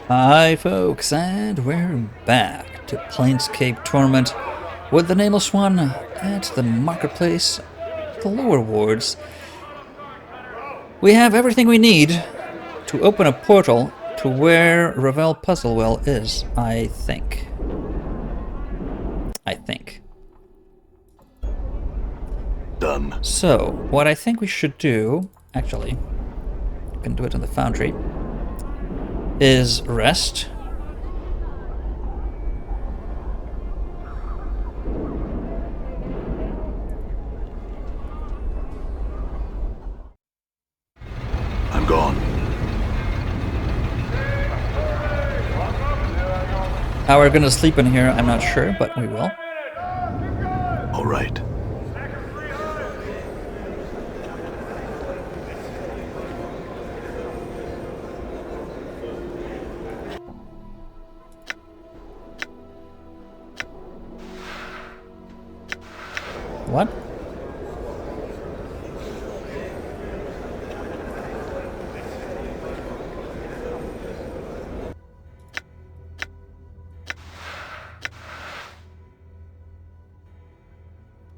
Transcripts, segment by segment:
Hi folks, and we're back to Planescape Torment with the Nameless One at the marketplace, the lower wards. We have everything we need to open a portal to where Ravel Puzzlewell is, I think. Done. So, what I think we should do, actually, we can do it in the foundry, is rest. I'm gone. How we're gonna sleep in here, I'm not sure, but we will. All right. What?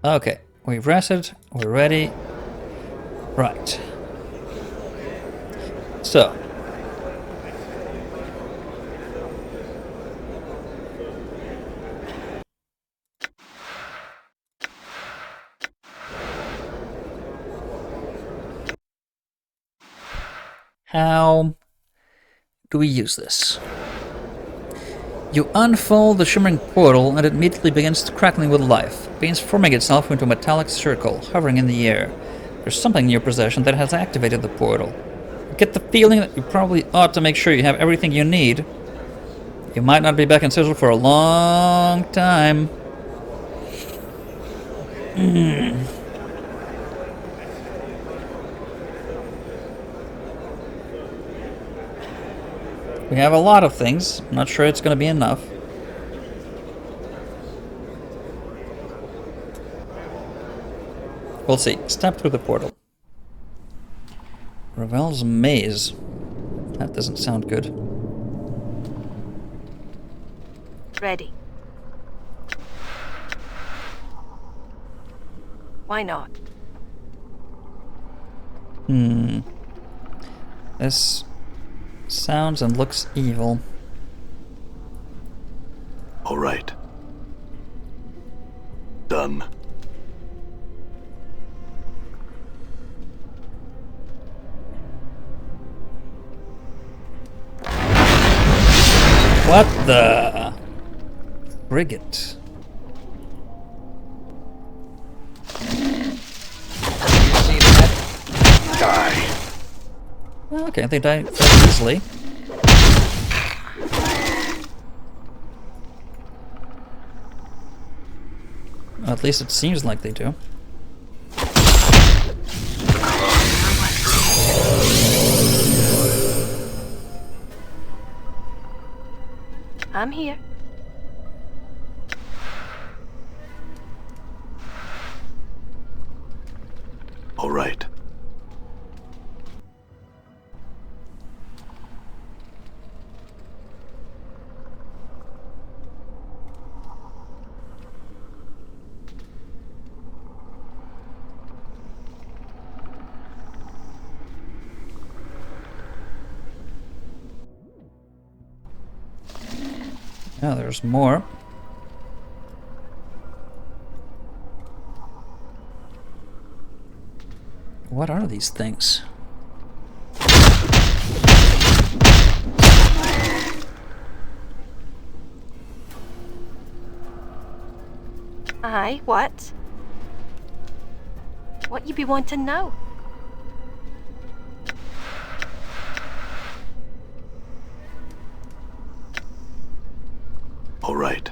Okay, we've rested, we're ready. Right. So. How do we use this? You unfold the shimmering portal and it immediately begins crackling with life, transforming itself into a metallic circle, hovering in the air. There's something in your possession that has activated the portal. You get the feeling that you probably ought to make sure you have everything you need. You might not be back in Sigil for a long time. We have a lot of things. I'm not sure it's going to be enough. We'll see. Step through the portal. Ravel's maze. That doesn't sound good. Ready. Why not? This sounds and looks evil. All right. Done. What the frigate? Die. Okay, they die fairly easily. Well, at least it seems like they do. I'm here. All right. Yeah, there's more. What are these things? Aye, what? What you be wanting now? All right.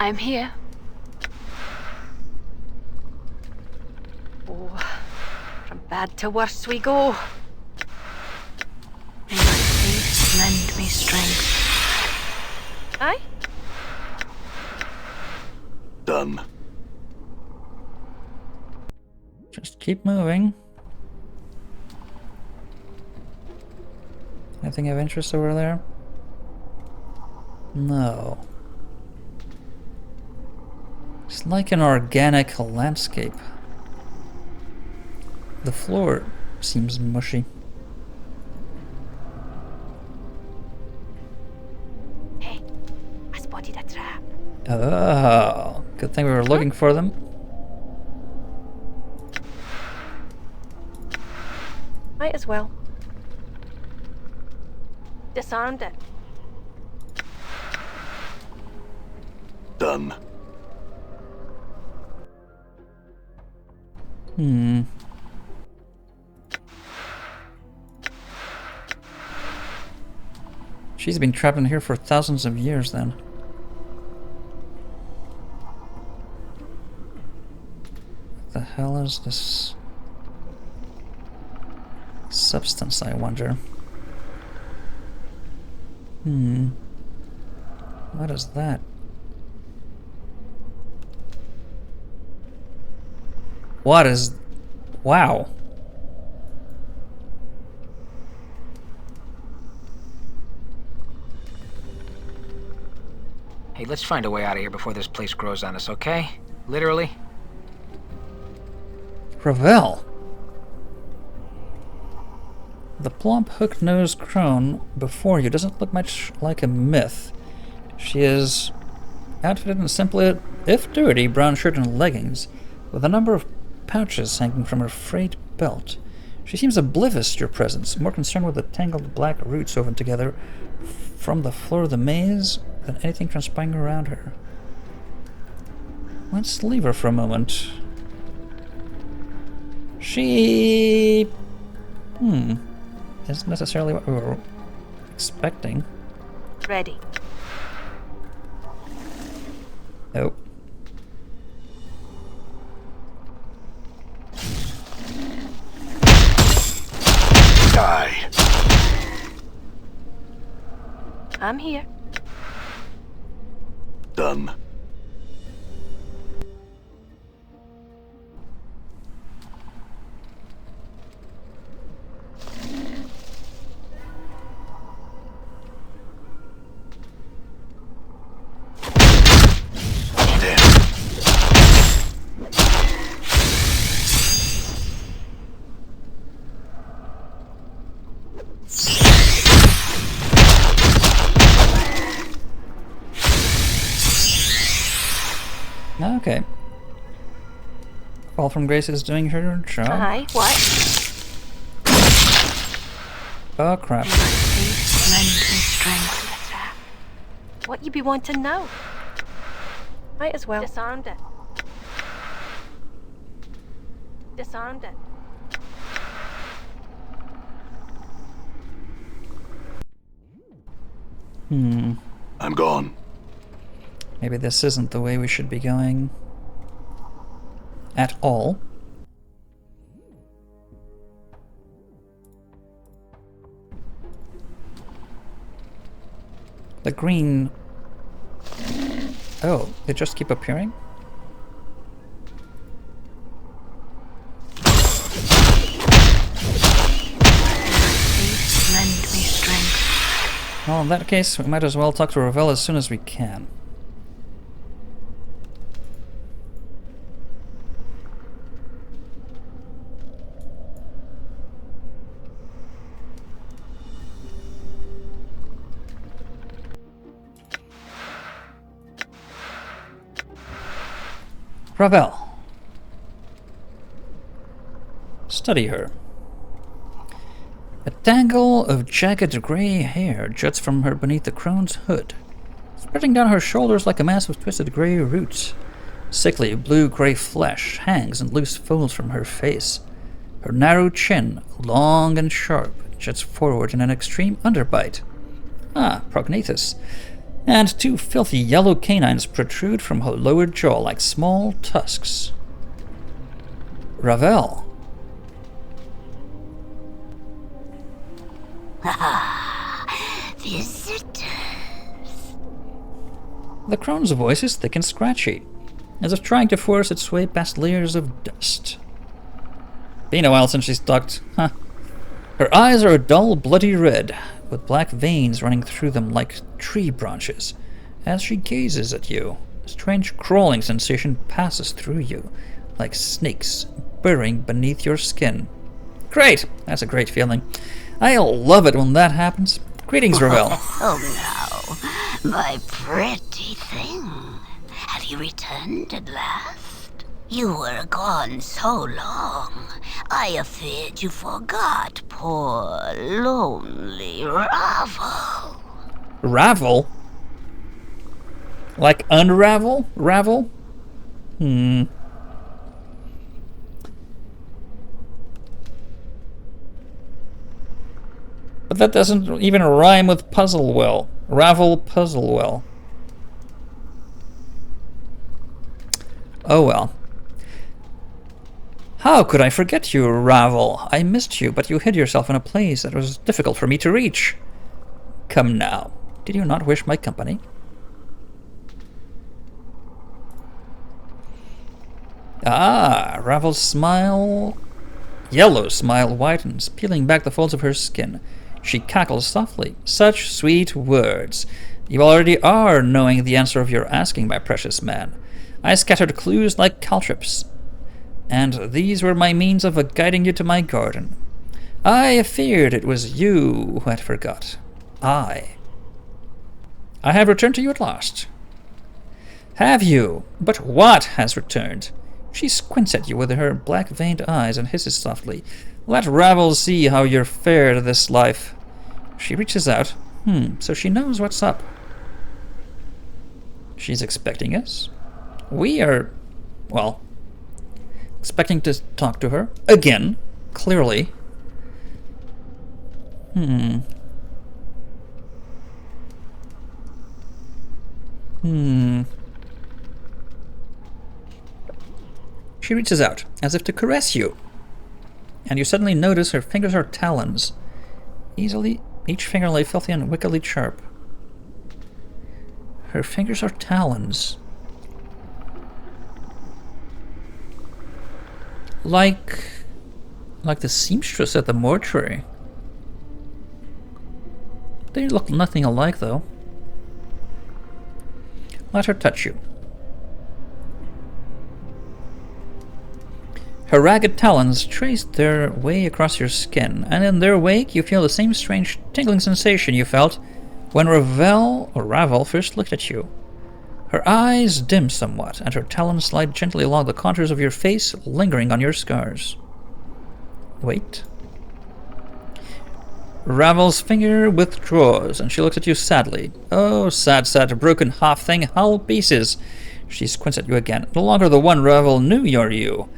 I'm here. Oh, from bad to worse we go. May my faith lend me strength. Aye? Done. Just keep moving. Anything of interest over there? No. It's like an organic landscape. The floor seems mushy. Hey, I spotted a trap. Oh, good thing we were looking for them. Might as well. Disarmed it. Done. She's been trapped in here for thousands of years then. What the hell is this substance, I wonder? What is that? What is... Wow. Hey, let's find a way out of here before this place grows on us, okay? Literally. Ravel. The plump, hook-nosed crone before you doesn't look much like a myth. She is outfitted in a simply, if dirty, brown shirt and leggings, with a number of pouches hanging from her frayed belt. She seems oblivious to your presence, more concerned with the tangled black roots woven together from the floor of the maze than anything transpiring around her. Let's leave her for a moment. She... isn't necessarily what we were expecting. Ready. Nope. Die. I'm here. Done. Okay. Fall from Grace is doing her job. Aye, what? Oh crap. May my faith lend me strength. What you be wanting now? Might as well. Disarmed it. Disarmed it. I'm gone. Maybe this isn't the way we should be going. At all. The green... Oh, they just keep appearing? Faith lend me strength. Well, in that case, we might as well talk to Ravel as soon as we can. Ravel. Study her. A tangle of jagged gray hair juts from her beneath the crone's hood, spreading down her shoulders like a mass of twisted gray roots. Sickly blue-gray flesh hangs in loose folds from her face. Her narrow chin, long and sharp, juts forward in an extreme underbite. Ah, prognathous. and 2 filthy yellow canines protrude from her lower jaw like small tusks. Ravel. Visitors. The crone's voice is thick and scratchy, as if trying to force its way past layers of dust. Been a while since she's talked, huh? Her eyes are a dull, bloody red, with black veins running through them like tree branches. As she gazes at you, a strange crawling sensation passes through you, like snakes burrowing beneath your skin. Great! That's a great feeling. I love it when that happens. Greetings, Ravel. Oh no, my pretty thing. Have you returned at last? You were gone so long, I feared you forgot poor, lonely Ravel. Ravel? Like unravel? Ravel? But that doesn't even rhyme with Puzzlewell. Ravel Puzzlewell. Oh well. How could I forget you, Ravel? I missed you, but you hid yourself in a place that was difficult for me to reach. Come now. Did you not wish my company? Ah, Ravel's smile... Yellow smile widens, peeling back the folds of her skin. She cackles softly. Such sweet words. You already are knowing the answer of your asking, my precious man. I scattered clues like caltrops, and these were my means of guiding you to my garden. I feared it was you who had forgot. I have returned to you at last. Have you? But what has returned? She squints at you with her black-veined eyes and hisses softly. Let Ravel see how you're fared this life. She reaches out. So she knows what's up. She's expecting us. We are, well, expecting to talk to her. Again, clearly. She reaches out, as if to caress you, and you suddenly notice her fingers are talons. Each finger lay filthy and wickedly sharp. Her fingers are talons. Like the seamstress at the mortuary. They look nothing alike, though. Let her touch you. Her ragged talons traced their way across your skin, and in their wake you feel the same strange tingling sensation you felt when Ravel first looked at you. Her eyes dim somewhat, and her talons slide gently along the contours of your face, lingering on your scars. Wait. Ravel's finger withdraws, and she looks at you sadly. Oh, sad, broken half thing, whole pieces. She squints at you again. No longer the one Ravel knew you're you.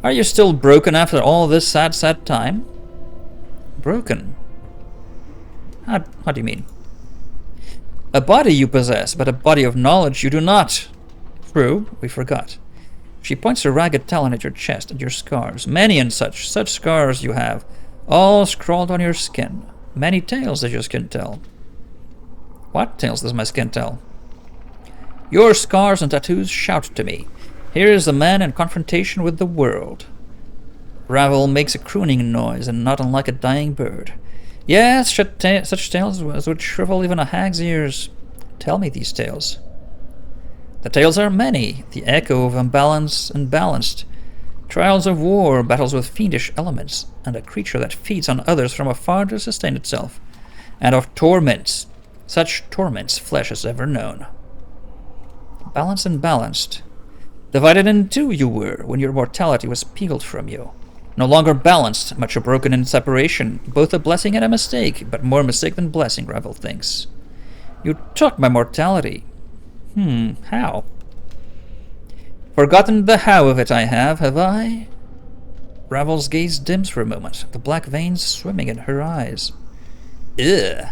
Are you still broken after all this sad time? Broken? How do you mean? A body you possess, but a body of knowledge you do not. True, we forgot. She points a ragged talon at your chest and your scars. Many and such scars you have, all scrawled on your skin. Many tales does your skin tell. What tales does my skin tell? Your scars and tattoos shout to me. Here is a man in confrontation with the world. Ravel makes a crooning noise, and not unlike a dying bird. Yes, such tales as would shrivel even a hag's ears. Tell me these tales. The tales are many, the echo of imbalance and balanced. Trials of war, battles with fiendish elements, and a creature that feeds on others from afar to sustain itself. And of torments, such torments flesh has ever known. Balanced and balanced. Divided in two you were, when your mortality was peeled from you. No longer balanced, much broken in separation, both a blessing and a mistake, but more mistake than blessing, Ravel thinks. You took my mortality. How? Forgotten the how of it I have I? Ravel's gaze dims for a moment, the black veins swimming in her eyes. Ugh.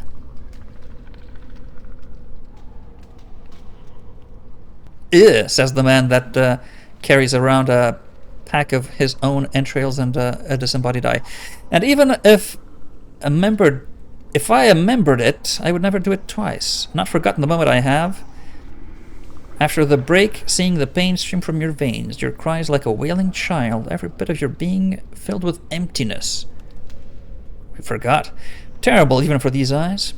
says the man that carries around a pack of his own entrails and a disembodied eye. And even if I remembered it, I would never do it twice. Not forgotten the moment I have. After the break, seeing the pain stream from your veins, your cries like a wailing child, every bit of your being filled with emptiness. We forgot. Terrible even for these eyes.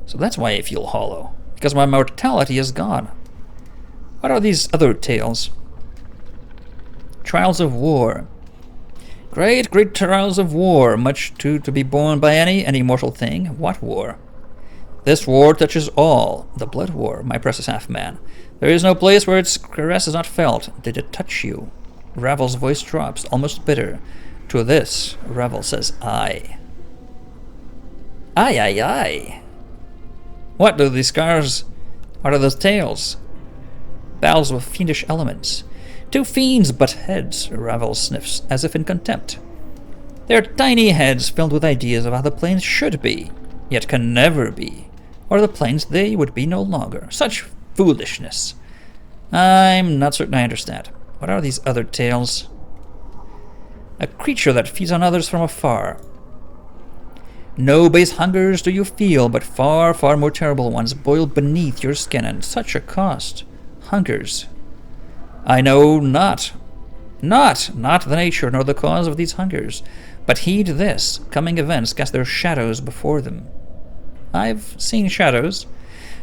So that's why I feel hollow, because my mortality is gone. What are these other tales? Trials of war. Great, great trials of war, much too to be borne by any mortal thing. What war? This war touches all. The blood war, my precious half-man. There is no place where its caress is not felt. Did it touch you? Ravel's voice drops, almost bitter. To this, Ravel says, aye. Aye, aye, aye. What do these scars? What are those tales? Battles with fiendish elements. Two fiends butt heads, Ravel sniffs, as if in contempt. Their tiny heads filled with ideas of how the planes should be, yet can never be, or the planes they would be no longer. Such foolishness. I'm not certain I understand. What are these other tales? A creature that feeds on others from afar. No base hungers do you feel, but far, far more terrible ones boil beneath your skin, and such a cost. Hungers. I know not the nature nor the cause of these hungers, but heed this, coming events cast their shadows before them. I've seen shadows.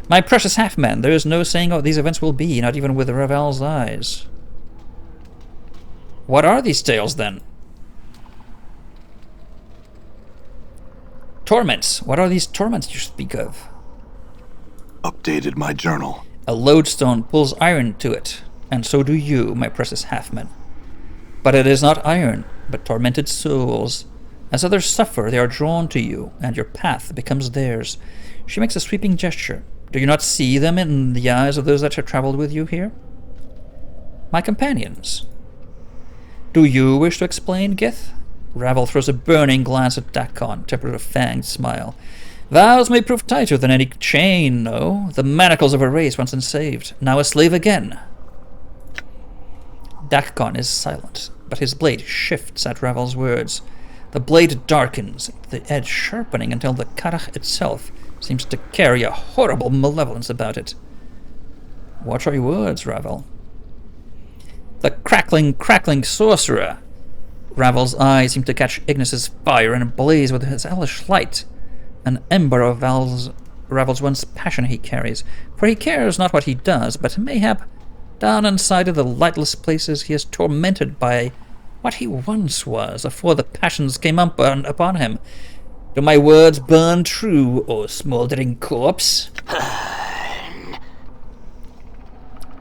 My precious half-man, there is no saying what these events will be, not even with Ravel's eyes. What are these tales, then? Torments. What are these torments you speak of? Updated my journal. A lodestone pulls iron to it, and so do you, my precious half-man. But it is not iron, but tormented souls. As others suffer, they are drawn to you, and your path becomes theirs. She makes a sweeping gesture. Do you not see them in the eyes of those that have traveled with you here? My companions. Do you wish to explain, Gith? Ravel throws a burning glance at Dakon, tempered with a fanged smile. Vows may prove tighter than any chain, no? The manacles of a race once enslaved, now a slave again. Dakon is silent, but his blade shifts at Ravel's words. The blade darkens, the edge sharpening until the karach itself seems to carry a horrible malevolence about it. Watch your words, Ravel. The crackling sorcerer. Ravel's eyes seem to catch Ignis's fire and blaze with his hellish light. An ember of Ravel's once passion he carries, for he cares not what he does, but mayhap down inside of the lightless places he is tormented by what he once was, afore the passions came up upon him. Do my words burn true, O smouldering corpse?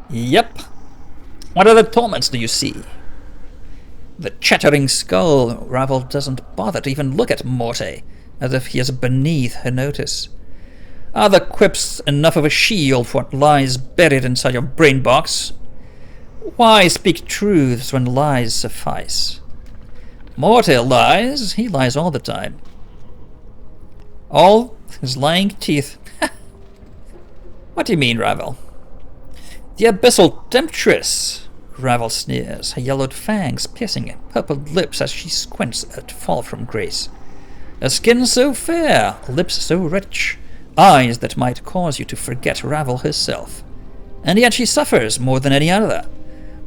Yep. What other torments do you see? The chattering skull. Ravel doesn't bother to even look at Morte, as if he is beneath her notice. Are the quips enough of a shield for what lies buried inside your brain box? Why speak truths when lies suffice? Morte lies. He lies all the time. All his lying teeth. What do you mean, Ravel? The abyssal temptress. Ravel sneers, her yellowed fangs piercing her purpled lips as she squints at fall from grace. A skin so fair, lips so rich, eyes that might cause you to forget Ravel herself. And yet she suffers more than any other.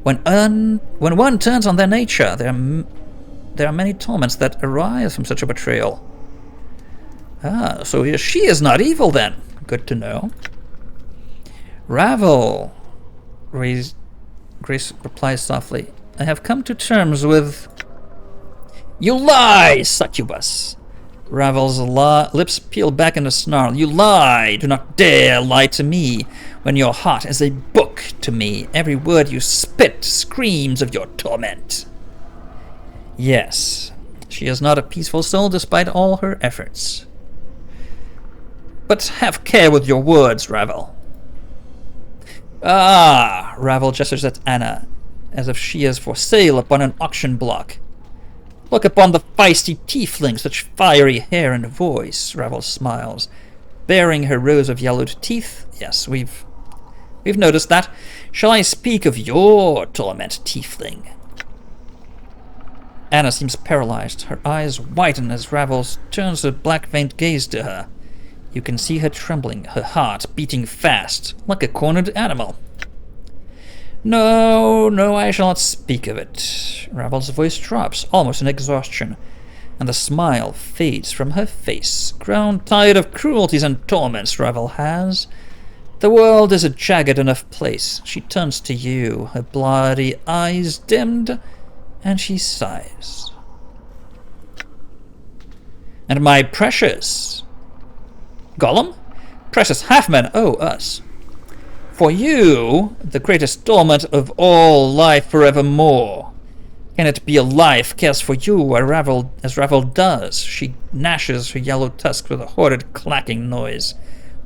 When one turns on their nature, there are many torments that arise from such a betrayal. Ah, so she is not evil then. Good to know. Ravel, Grace replies softly, I have come to terms with... You lie, succubus! Ravel's lips peel back in a snarl. You lie! Do not dare lie to me, when your heart is a book to me. Every word you spit screams of your torment. Yes, she is not a peaceful soul despite all her efforts. But have care with your words, Ravel. Ah, Ravel gestures at Anna, as if she is for sale upon an auction block. Look upon the feisty tiefling, such fiery hair and voice, Ravel smiles, baring her rows of yellowed teeth. Yes, we've noticed that. Shall I speak of your torment, tiefling? Anna seems paralyzed. Her eyes widen as Ravel turns her black-veined gaze to her. You can see her trembling, her heart beating fast, like a cornered animal. No, no, I shall not speak of it. Ravel's voice drops, almost in exhaustion, and the smile fades from her face. Grown tired of cruelties and torments, Ravel has. The world is a jagged enough place. She turns to you, her bloody eyes dimmed, and she sighs. And my precious... Gollum? Precious half-man, oh, us. For you, the greatest torment of all life forevermore. Can it be a life cast for you as Ravel does? She gnashes her yellow tusk with a horrid clacking noise.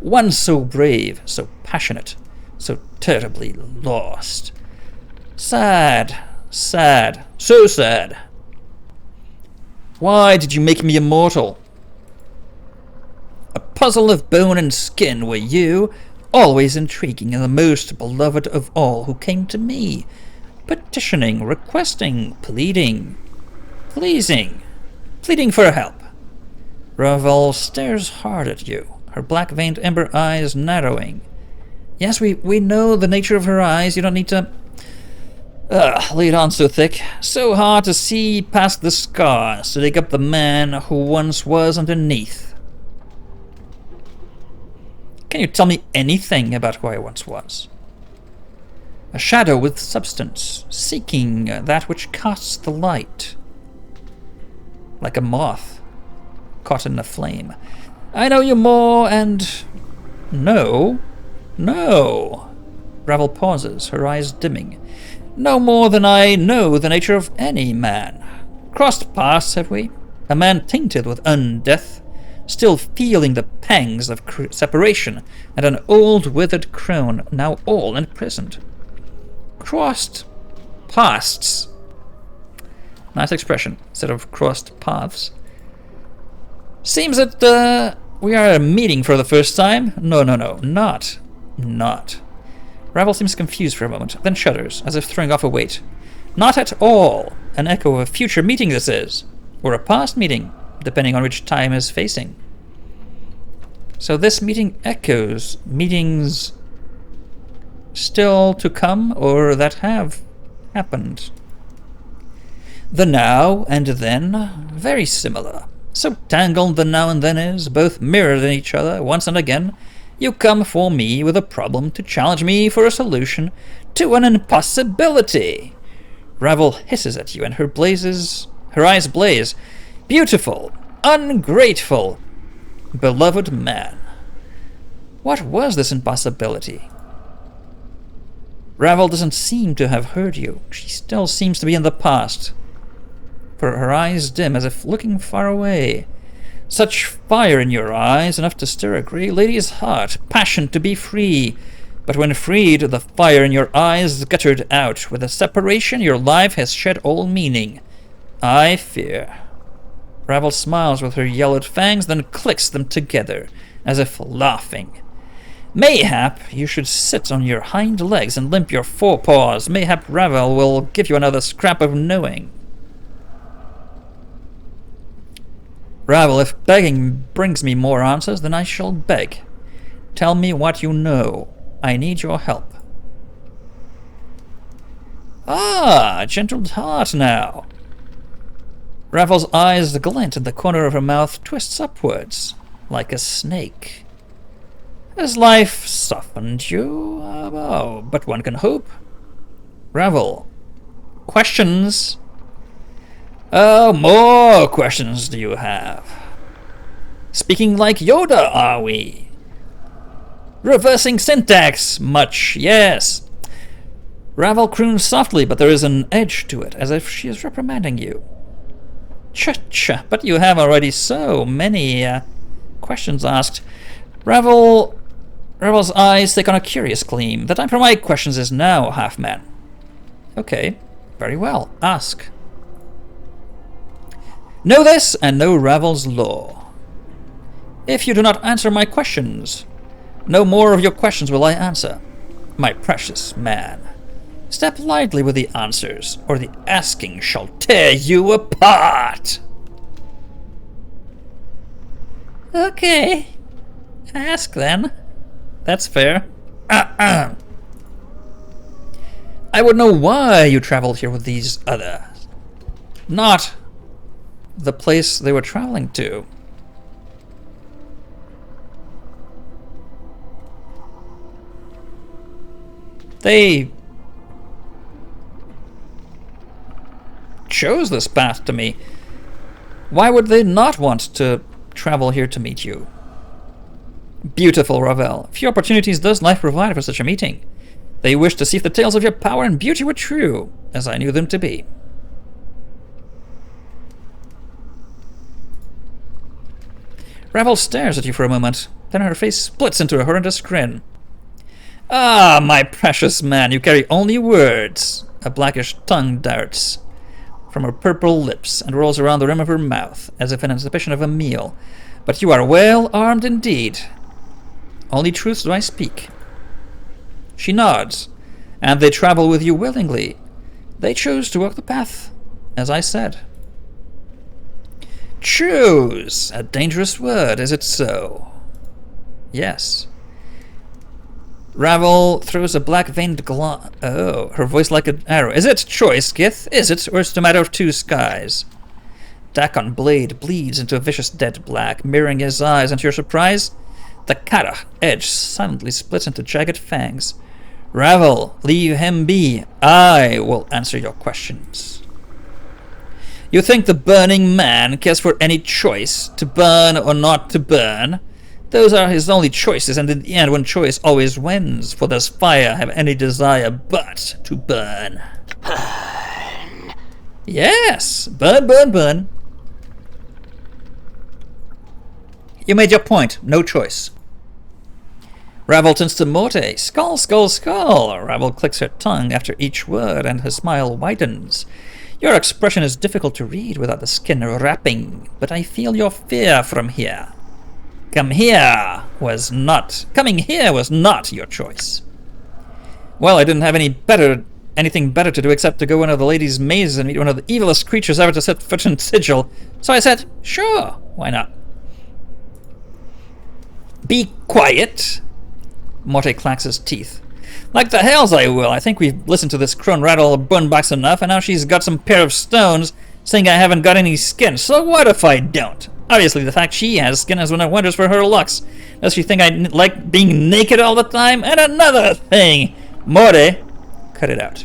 One so brave, so passionate, so terribly lost. Sad, sad, so sad. Why did you make me immortal? A puzzle of bone and skin were you, always intriguing and the most beloved of all who came to me, petitioning, requesting, pleading, pleasing, pleading for help. Ravel stares hard at you, her black-veined ember eyes narrowing. Yes, we know the nature of her eyes. You don't need to lay it on so thick. So hard to see past the scars, to dig up the man who once was underneath. Can you tell me anything about who I once was? A shadow with substance, seeking that which casts the light. Like a moth caught in a flame. I know you more and... No. Ravel pauses, her eyes dimming. No more than I know the nature of any man. Crossed paths, have we? A man tainted with undeath, still feeling the pangs of separation, and an old withered crone, now all imprisoned. Crossed pasts. Nice expression, instead of crossed paths. Seems that we are meeting for the first time. No, not. Ravel seems confused for a moment, then shudders, as if throwing off a weight. Not at all. An echo of a future meeting this is, or a past meeting, depending on which time is facing. So this meeting echoes meetings still to come or that have happened. The now and then, very similar. So tangled the now and then is, both mirrored in each other once and again. You come for me with a problem to challenge me for a solution to an impossibility. Ravel hisses at you and her eyes blaze. Beautiful, ungrateful, beloved man. What was this impossibility? Ravel doesn't seem to have heard you. She still seems to be in the past, for her eyes dim as if looking far away. Such fire in your eyes, enough to stir a grey lady's heart, passion to be free. But when freed, the fire in your eyes guttered out. With the separation, your life has shed all meaning. I fear. Ravel smiles with her yellowed fangs, then clicks them together, as if laughing. Mayhap you should sit on your hind legs and limp your forepaws. Mayhap Ravel will give you another scrap of knowing. Ravel, if begging brings me more answers, then I shall beg. Tell me what you know. I need your help. Ah, gentle heart now. Ravel's eyes glint and the corner of her mouth twists upwards, like a snake. Has life softened you? Oh, but one can hope. Ravel. Questions? Oh, more questions do you have? Speaking like Yoda, are we? Reversing syntax, much, yes. Ravel croons softly, but there is an edge to it, as if she is reprimanding you. Ch-ch, but you have already so many questions asked. Ravel's eyes take on a curious gleam. The time for my questions is now, half-man. Okay, very well, ask. Know this, and know Ravel's law. If you do not answer my questions, no more of your questions will I answer. My precious man, step lightly with the answers, or the asking shall tear you apart. Okay. Ask then. That's fair. I would know why you traveled here with these others. Not the place they were traveling to. They chose this path to me. Why would they not want to travel here to meet you? Beautiful Ravel. Few opportunities does life provide for such a meeting. They wished to see if the tales of your power and beauty were true, as I knew them to be. Ravel stares at you for a moment, then her face splits into a horrendous grin. Ah, my precious man, you carry only words. A blackish tongue darts from her purple lips and rolls around the rim of her mouth, as if in anticipation of a meal. But you are well armed indeed. Only truths do I speak. She nods, and they travel with you willingly. They chose to walk the path, as I said. Choose! A dangerous word, is it so? Yes. Ravel throws a black-veined glance. Oh, her voice like an arrow. Is it choice, Gith? Is it, or is it a matter of two skies? Dakon blade bleeds into a vicious dead black, mirroring his eyes, and to your surprise, the Kara edge silently splits into jagged fangs. Ravel, leave him be. I will answer your questions. You think the burning man cares for any choice, to burn or not to burn? Those are his only choices, and in the end one choice always wins, for does fire have any desire but to burn? Burn. Yes, burn, burn, burn. You made your point, no choice. Ravel turns to Morte. Skull, skull, skull. Ravel clicks her tongue after each word, and her smile widens. Your expression is difficult to read without the skin wrapping, but I feel your fear from here. Coming here was not your choice. Well, I didn't have anything better to do except to go into the lady's maze and meet one of the evilest creatures ever to set foot in Sigil. So I said, sure, why not? Be quiet. Morte clacks his teeth. Like the hells I will. I think we've listened to this crone rattle a bun box enough, and now she's got some pair of stones saying I haven't got any skin. So what if I don't? Obviously, the fact she has skin is one of wonders for her looks. Does she think I like being naked all the time? And another thing! Morte, cut it out.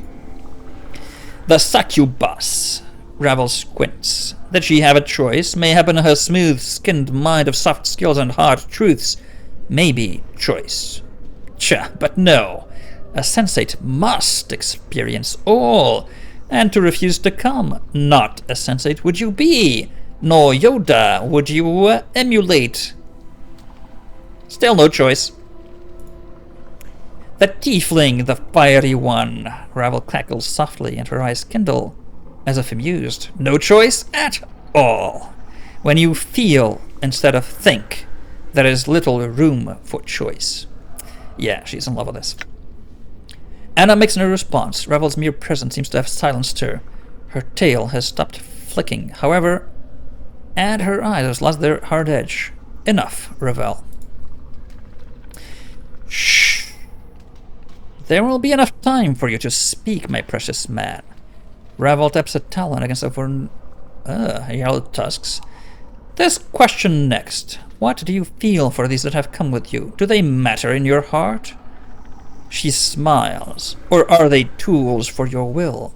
The succubus. Ravel squints. That she have a choice may happen to her smooth-skinned mind of soft skills and hard truths. Maybe choice. Tch, but no. A sensate must experience all. And to refuse to come, not a sensate would you be. Nor Yoda would you emulate. Still no choice. The tiefling, the fiery one. Ravel cackles softly and her eyes kindle, as if amused. No choice at all. When you feel instead of think, there is little room for choice. Yeah, she's in love with this. Anna makes no response. Ravel's mere presence seems to have silenced her. Her tail has stopped flicking, however, and her eyes have lost their hard edge. Enough, Ravel. Shh. There will be enough time for you to speak, my precious man. Ravel taps a talon against her yellowed tusks. This question next. What do you feel for these that have come with you? Do they matter in your heart? She smiles. Or are they tools for your will?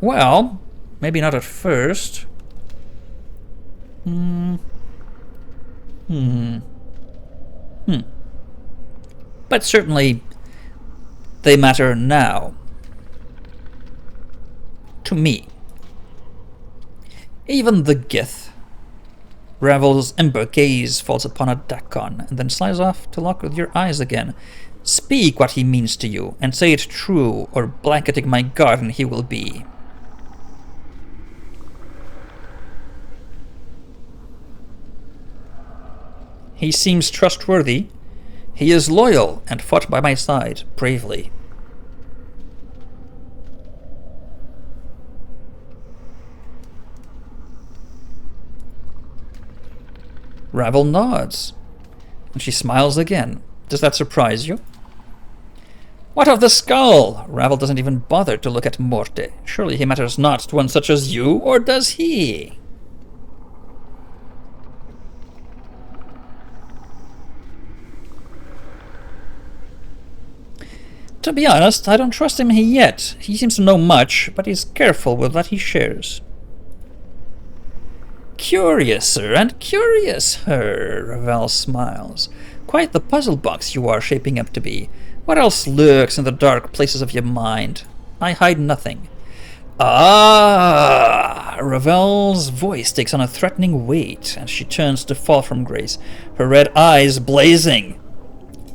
Well, maybe not at first. But certainly they matter now. To me. Even the Gith. Ravel's ember gaze falls upon a Dakon, and then slides off to lock with your eyes again. Speak what he means to you, and say it true, or blanketing my garden he will be. He seems trustworthy. He is loyal and fought by my side bravely. Ravel nods, and she smiles again. Does that surprise you? What of the skull? Ravel doesn't even bother to look at Morte. Surely he matters not to one such as you, or does he? To be honest, I don't trust him yet. He seems to know much, but he's careful with what he shares. Curiouser and curiouser, Ravel smiles. Quite the puzzle box you are shaping up to be. What else lurks in the dark places of your mind? I hide nothing. Ah! Ravel's voice takes on a threatening weight as she turns to fall from grace, her red eyes blazing.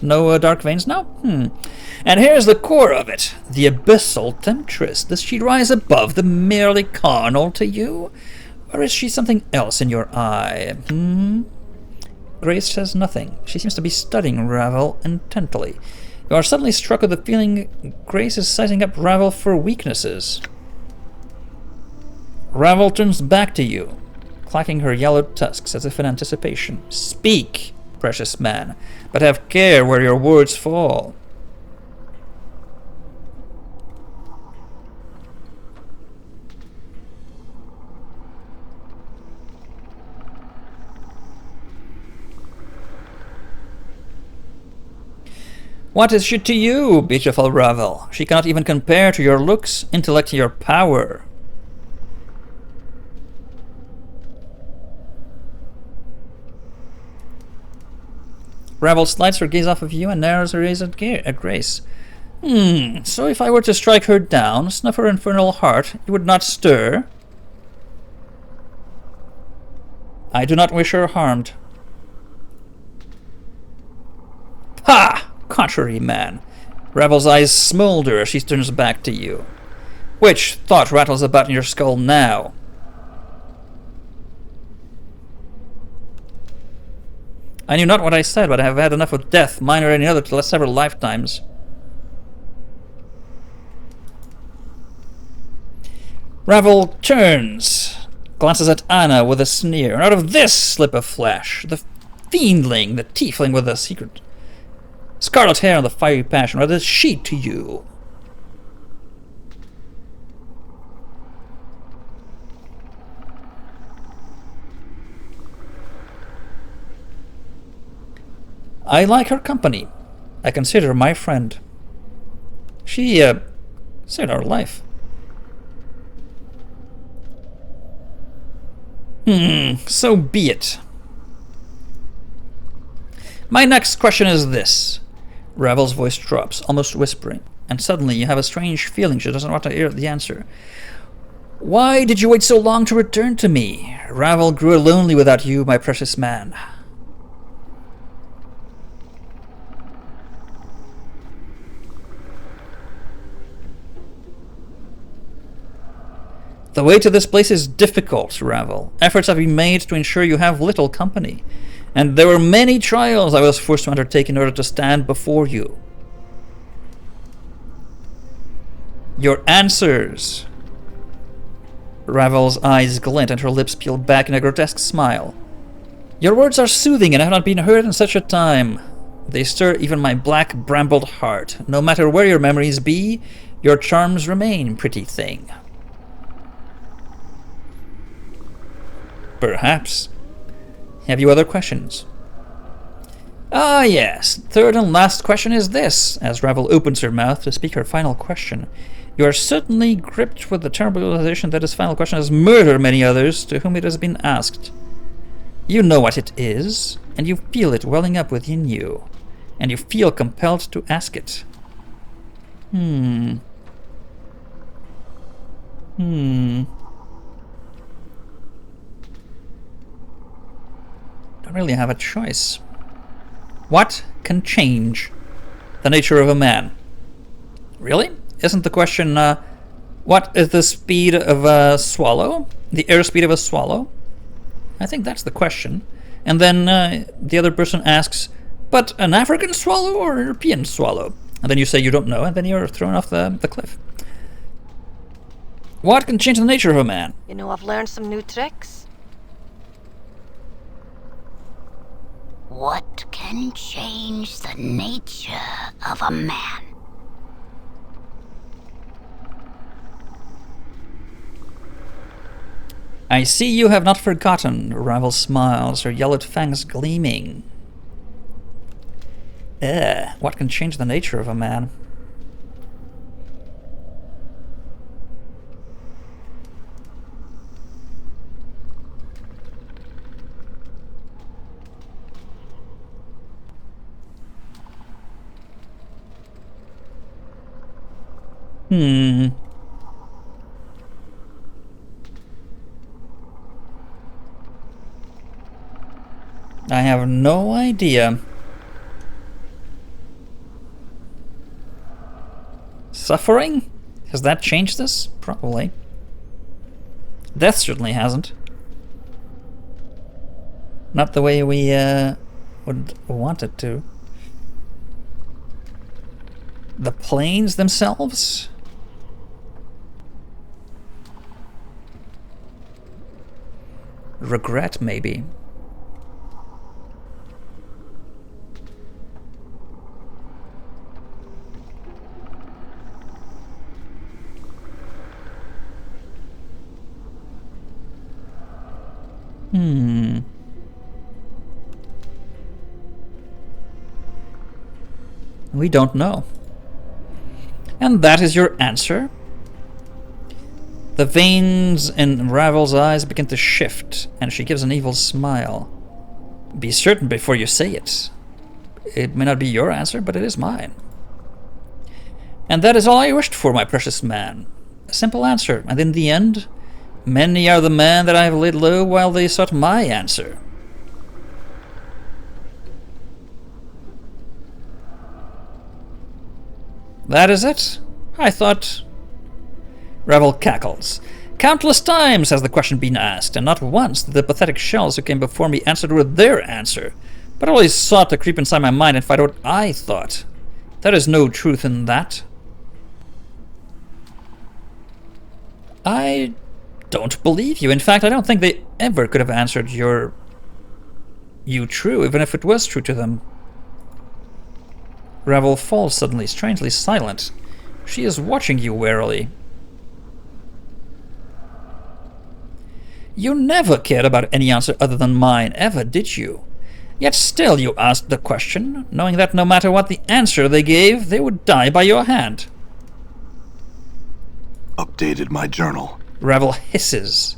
No dark veins now? And here's the core of it. The abyssal temptress. Does she rise above the merely carnal to you? Or is she something else in your eye? Grace says nothing. She seems to be studying Ravel intently. You are suddenly struck with the feeling Grace is sizing up Ravel for weaknesses. Ravel turns back to you, clacking her yellow tusks as if in anticipation. Speak, precious man, but have care where your words fall. What is she to you, beautiful Ravel? She cannot even compare to your looks, intellect, your power. Ravel slides her gaze off of you and narrows her gaze at Grace. So if I were to strike her down, snuff her infernal heart, you would not stir? I do not wish her harmed. Ha! Contrary man. Ravel's eyes smolder as she turns back to you. Which thought rattles about in your skull now? I knew not what I said, but I have had enough of death, mine or any other, to last several lifetimes. Ravel turns, glances at Anna with a sneer, and out of this slip of flesh, the fiendling, the tiefling with the secret scarlet hair and the fiery passion, what is she to you? I like her company. I consider her my friend. She, saved our life. So be it. My next question is this. Ravel's voice drops, almost whispering, and suddenly you have a strange feeling she doesn't want to hear the answer. Why did you wait so long to return to me? Ravel grew lonely without you, my precious man. The way to this place is difficult, Ravel. Efforts have been made to ensure you have little company. And there were many trials I was forced to undertake in order to stand before you. Your answers. Ravel's eyes glint and her lips peel back in a grotesque smile. Your words are soothing and have not been heard in such a time. They stir even my black, brambled heart. No matter where your memories be, your charms remain, pretty thing. Perhaps. Have you other questions? Ah, yes. Third and last question is this, as Ravel opens her mouth to speak her final question. You are certainly gripped with the terrible realization that his final question has murdered many others to whom it has been asked. You know what it is, and you feel it welling up within you, and you feel compelled to ask it. Don't really have a choice. What can change the nature of a man? Really? Isn't the question, what is the speed of a swallow? The airspeed of a swallow? I think that's the question. And then the other person asks, But an African swallow or a European swallow? And then you say you don't know, and then you're thrown off the cliff. What can change the nature of a man? You know, I've learned some new tricks. What can change the nature of a man? I see you have not forgotten. Ravel smiles, her yellowed fangs gleaming. What can change the nature of a man? I have no idea. Suffering? Has that changed this? Probably. Death certainly hasn't. Not the way we would want it to. The planes themselves? Regret, maybe. We don't know. And that is your answer? The veins in Ravel's eyes begin to shift, and she gives an evil smile. Be certain before you say it. It may not be your answer, but it is mine. And that is all I wished for, my precious man. A simple answer, and in the end, many are the men that I have laid low while they sought my answer. That is it? I thought... Ravel cackles. Countless times has the question been asked, and not once did the pathetic shells who came before me answer with their answer, but always sought to creep inside my mind and find out what I thought. There is no truth in that. I don't believe you. In fact, I don't think they ever could have answered you true, even if it was true to them. Ravel falls suddenly, strangely silent. She is watching you warily. You never cared about any answer other than mine, ever, did you? Yet still you asked the question, knowing that no matter what the answer they gave, they would die by your hand. Updated my journal. Ravel hisses.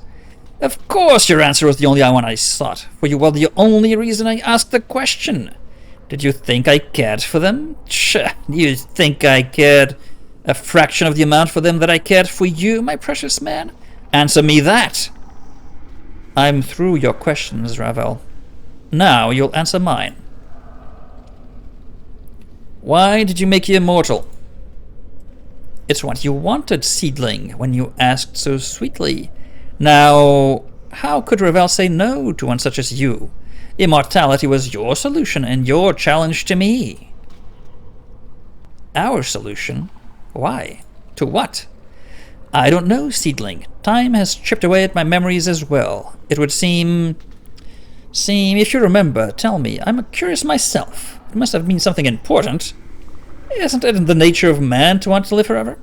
Of course your answer was the only one I sought, for you were the only reason I asked the question. Did you think I cared for them? Tch, you think I cared a fraction of the amount for them that I cared for you, my precious man? Answer me that! I'm through your questions, Ravel. Now you'll answer mine. Why did you make you immortal? It's what you wanted, seedling, when you asked so sweetly. Now, how could Ravel say no to one such as you? Immortality was your solution and your challenge to me. Our solution? Why? To what? I don't know, seedling. Time has chipped away at my memories as well. It would seem, if you remember, tell me. I'm curious myself. It must have been something important. Isn't it in the nature of man to want to live forever?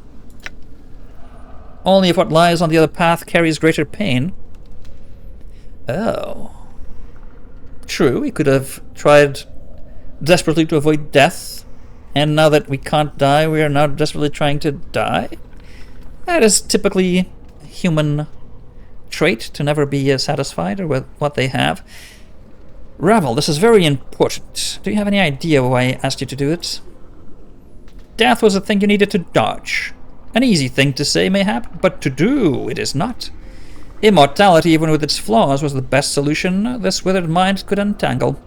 Only if what lies on the other path carries greater pain. Oh. True, we could have tried desperately to avoid death, and now that we can't die, we are now desperately trying to die. That is typically a human trait, to never be satisfied with what they have. Ravel, this is very important. Do you have any idea why I asked you to do it? Death was a thing you needed to dodge. An easy thing to say, mayhap, but to do it is not. Immortality, even with its flaws, was the best solution this withered mind could untangle.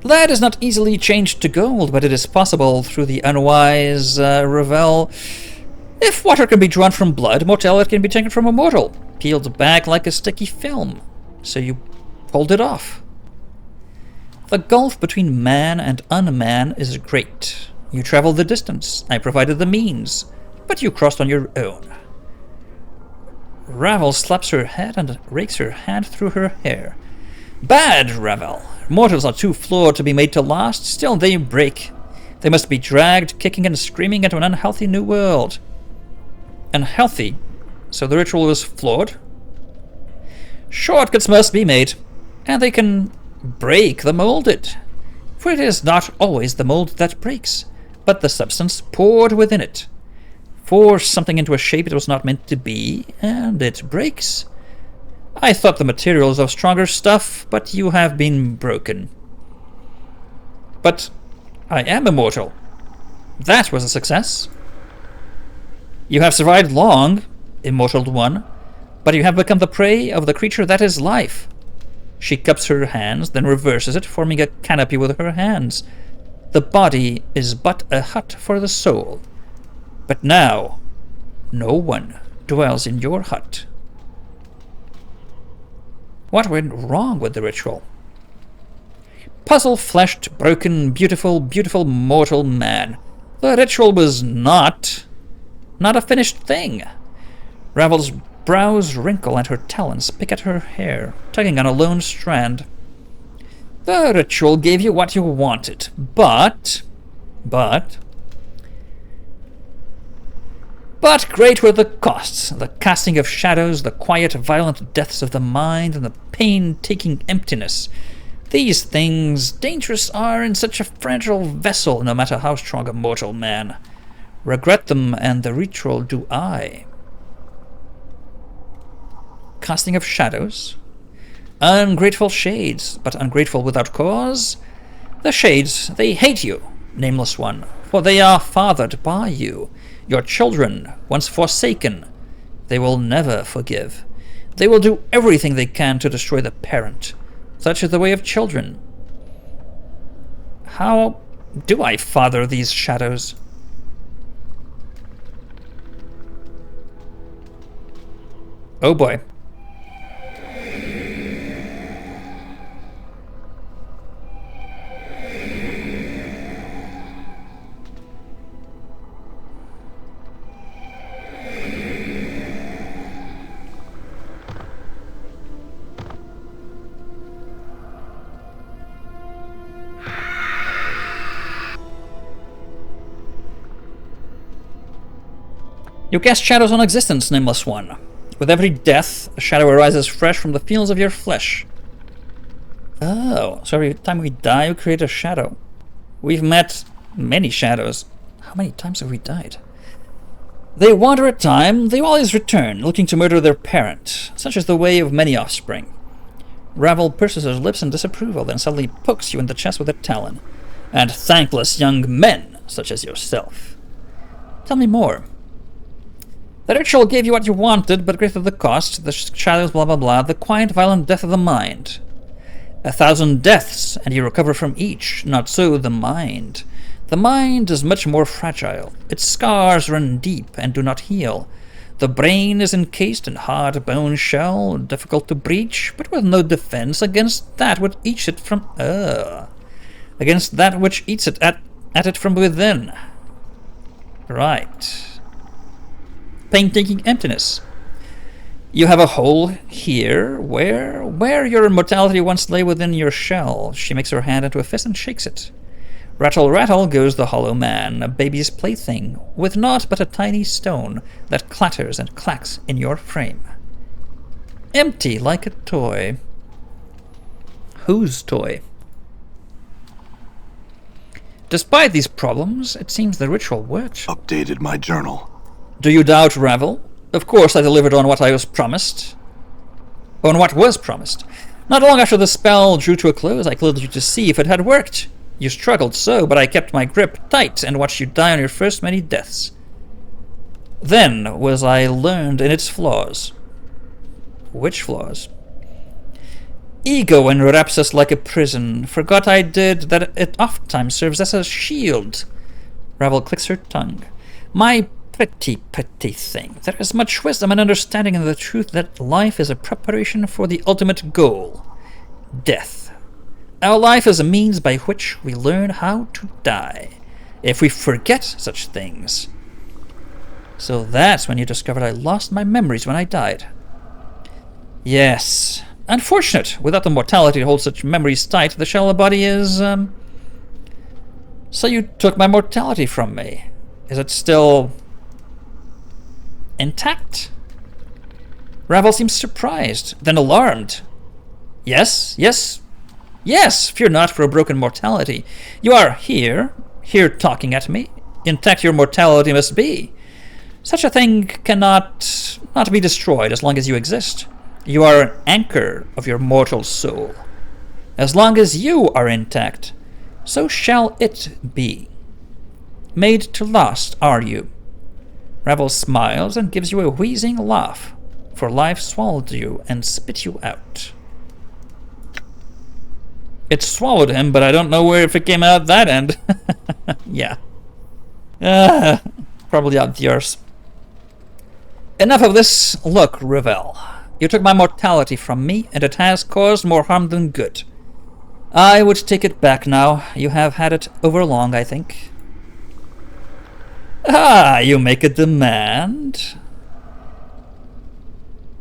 Lead is not easily changed to gold, but it is possible through the unwise Ravel. If water can be drawn from blood, mortality can be taken from a mortal, peeled back like a sticky film. So you pulled it off. The gulf between man and unman is great. You traveled the distance, I provided the means, but you crossed on your own. Ravel slaps her head and rakes her hand through her hair. Bad, Ravel. Mortals are too flawed to be made to last, still they break. They must be dragged, kicking and screaming into an unhealthy new world. Unhealthy? So the ritual was flawed? Shortcuts must be made, and they can break the molded. For it is not always the mold that breaks, but the substance poured within it. Force something into a shape it was not meant to be, and it breaks. I thought the materials of stronger stuff, but you have been broken. But I am immortal. That was a success. You have survived long, immortal one, but you have become the prey of the creature that is life. She cups her hands, then reverses it, forming a canopy with her hands. The body is but a hut for the soul. But now, no one dwells in your hut. What went wrong with the ritual? Puzzle-fleshed, broken, beautiful, beautiful mortal man. The ritual was not a finished thing. Ravel's brows wrinkle and her talons pick at her hair, tugging on a lone strand. The ritual gave you what you wanted, but great were the costs, the casting of shadows, the quiet, violent deaths of the mind, and the pain-taking emptiness. These things dangerous are in such a fragile vessel, no matter how strong a mortal man. Regret them, and the ritual do I. Casting of shadows? Ungrateful shades, but ungrateful without cause? The shades, they hate you, nameless one, for they are fathered by you. Your children, once forsaken, they will never forgive. They will do everything they can to destroy the parent. Such is the way of children. How do I father these shadows? Oh boy. You cast shadows on existence, nameless one. With every death, a shadow arises fresh from the fields of your flesh. Oh, so every time we die, we create a shadow. We've met many shadows. How many times have we died? They wander at time, they always return, looking to murder their parent. Such is the way of many offspring. Ravel purses her lips in disapproval, then suddenly pokes you in the chest with a talon. And thankless young men, such as yourself. Tell me more. The ritual gave you what you wanted, but greater the cost, the shadows, blah blah blah, the quiet, violent death of the mind. 1,000 deaths, and you recover from each, not so the mind. The mind is much more fragile. Its scars run deep and do not heal. The brain is encased in hard bone shell, difficult to breach, but with no defense against that which eats it from against that which eats it at it from within. Right. Pain-taking emptiness. You have a hole here where your immortality once lay within your shell. She makes her hand into a fist and shakes it. Rattle, rattle goes the hollow man, a baby's plaything, with naught but a tiny stone that clatters and clacks in your frame. Empty like a toy. Whose toy? Despite these problems, it seems the ritual worked. Updated my journal. Do you doubt, Ravel? Of course I delivered on what I was promised. On what was promised. Not long after the spell drew to a close, I clothed you to see if it had worked. You struggled so, but I kept my grip tight and watched you die on your first many deaths. Then was I learned in its flaws. Which flaws? Ego enwraps us like a prison. Forgot I did that it oftentimes serves as a shield. Ravel clicks her tongue. My pretty thing. There is much wisdom and understanding in the truth that life is a preparation for the ultimate goal. death. Our life is a means by which we learn how to die. If we forget such things. So that's when you discovered I lost my memories when I died. Yes. Unfortunate. Without the mortality to hold such memories tight, the shell of the body is, So you took my mortality from me. Is it still intact? Ravel seems surprised, then alarmed. Yes, yes, yes, fear not for a broken mortality. You are here talking at me. Intact your mortality must be. Such a thing cannot not be destroyed as long as you exist. You are an anchor of your mortal soul. As long as you are intact, so shall it be. Made to last are you. Ravel smiles and gives you a wheezing laugh, for life swallowed you and spit you out. It swallowed him, but I don't know if it came out that end. Yeah. Probably out the arse. Enough of this. Look, Ravel. You took my mortality from me, and it has caused more harm than good. I would take it back now. You have had it over long, I think. Ah, you make a demand?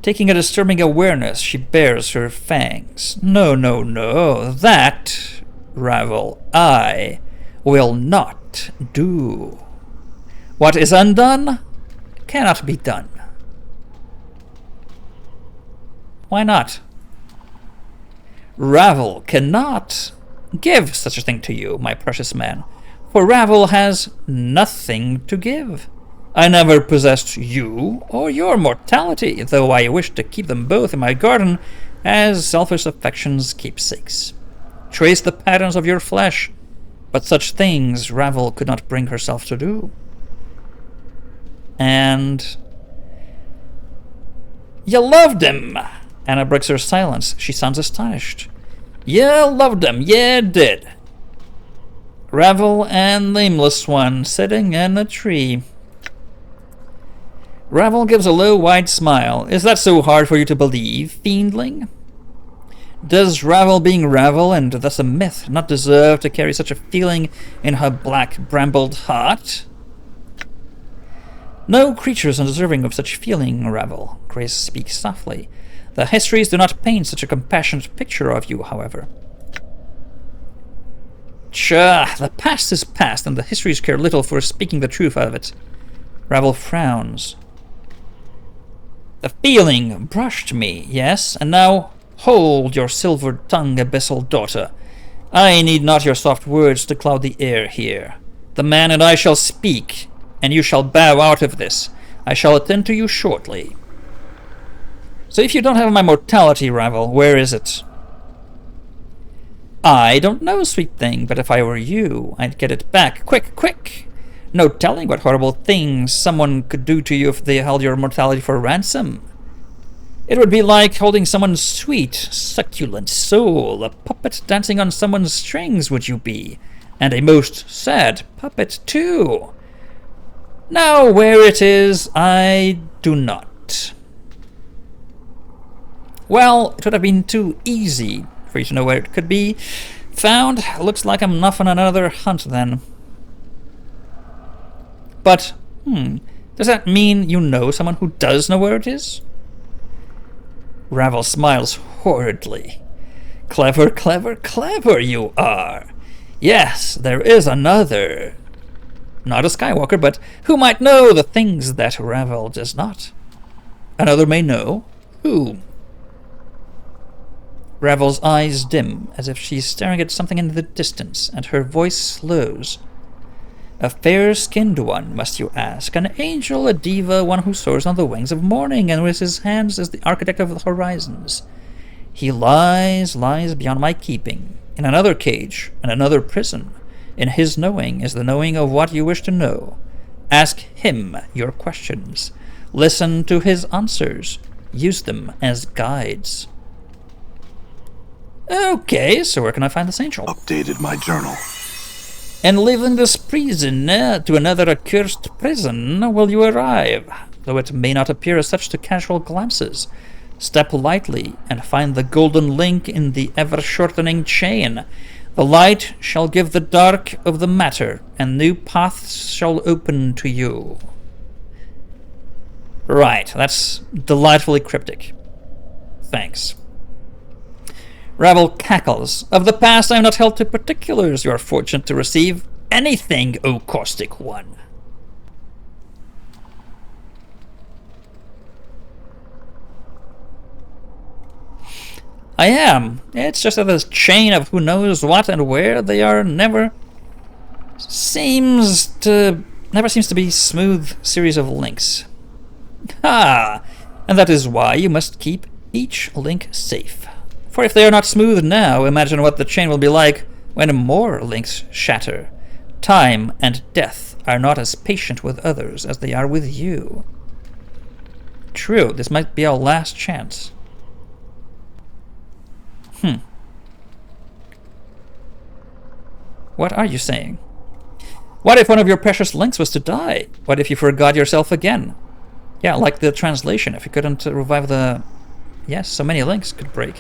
Taking a disturbing awareness, she bares her fangs. No, no, no. That, Ravel, I will not do. What is undone cannot be done. Why not? Ravel cannot give such a thing to you, my precious man, for Ravel has nothing to give. I never possessed you or your mortality, though I wish to keep them both in my garden as selfish affection's keepsakes. Trace the patterns of your flesh, but such things Ravel could not bring herself to do. And you loved him. Anna breaks her silence. She sounds astonished. You loved him, you did. Ravel and Nameless One sitting in a tree. Ravel gives a low, wide smile. Is that so hard for you to believe, fiendling? Does Ravel being Ravel, and thus a myth, not deserve to carry such a feeling in her black, brambled heart? No creature is undeserving of such feeling, Ravel. Grace speaks softly. The histories do not paint such a compassionate picture of you, however. Sure, the past is past, and the histories care little for speaking the truth of it. Ravel frowns. The feeling brushed me, yes, and now hold your silver-tongued abyssal daughter. I need not your soft words to cloud the air here. The man and I shall speak, and you shall bow out of this. I shall attend to you shortly. So if you don't have my mortality, Ravel, where is it? I don't know, sweet thing, but if I were you, I'd get it back. Quick, quick! No telling what horrible things someone could do to you if they held your mortality for ransom. It would be like holding someone's sweet, succulent soul. A puppet dancing on someone's strings would you be. And a most sad puppet, too. Now, where it is, I do not. Well, it would have been too easy for you to know where it could be found. Looks like I'm off on another hunt then. But, does that mean you know someone who does know where it is? Ravel smiles horridly. Clever, clever, clever you are. Yes, there is another. Not a Skywalker, but who might know the things that Ravel does not. Another may know. Who? Ravel's eyes dim, as if she's staring at something in the distance, and her voice slows. A fair-skinned one, must you ask? An angel, a diva, one who soars on the wings of morning, and with his hands is the architect of the horizons. He lies beyond my keeping, in another cage, in another prison. In his knowing is the knowing of what you wish to know. Ask him your questions. Listen to his answers. Use them as guides. Okay, so where can I find this angel? Updated my journal. And leaving this prison to another accursed prison will you arrive, though it may not appear as such to casual glances. Step lightly and find the golden link in the ever-shortening chain. The light shall give the dark of the matter, and new paths shall open to you. Right, that's delightfully cryptic. Thanks. Ravel cackles. Of the past I am not held to particulars. You are fortunate to receive anything, O caustic one. I am. It's just that this chain of who knows what and where they are never seems to be smooth series of links. Ha! And that is why you must keep each link safe. For if they are not smooth now, imagine what the chain will be like when more links shatter. Time and death are not as patient with others as they are with you. True, this might be our last chance. What are you saying? What if one of your precious links was to die? What if you forgot yourself again? Yeah, like the translation, if you couldn't revive the... Yes, so many links could break.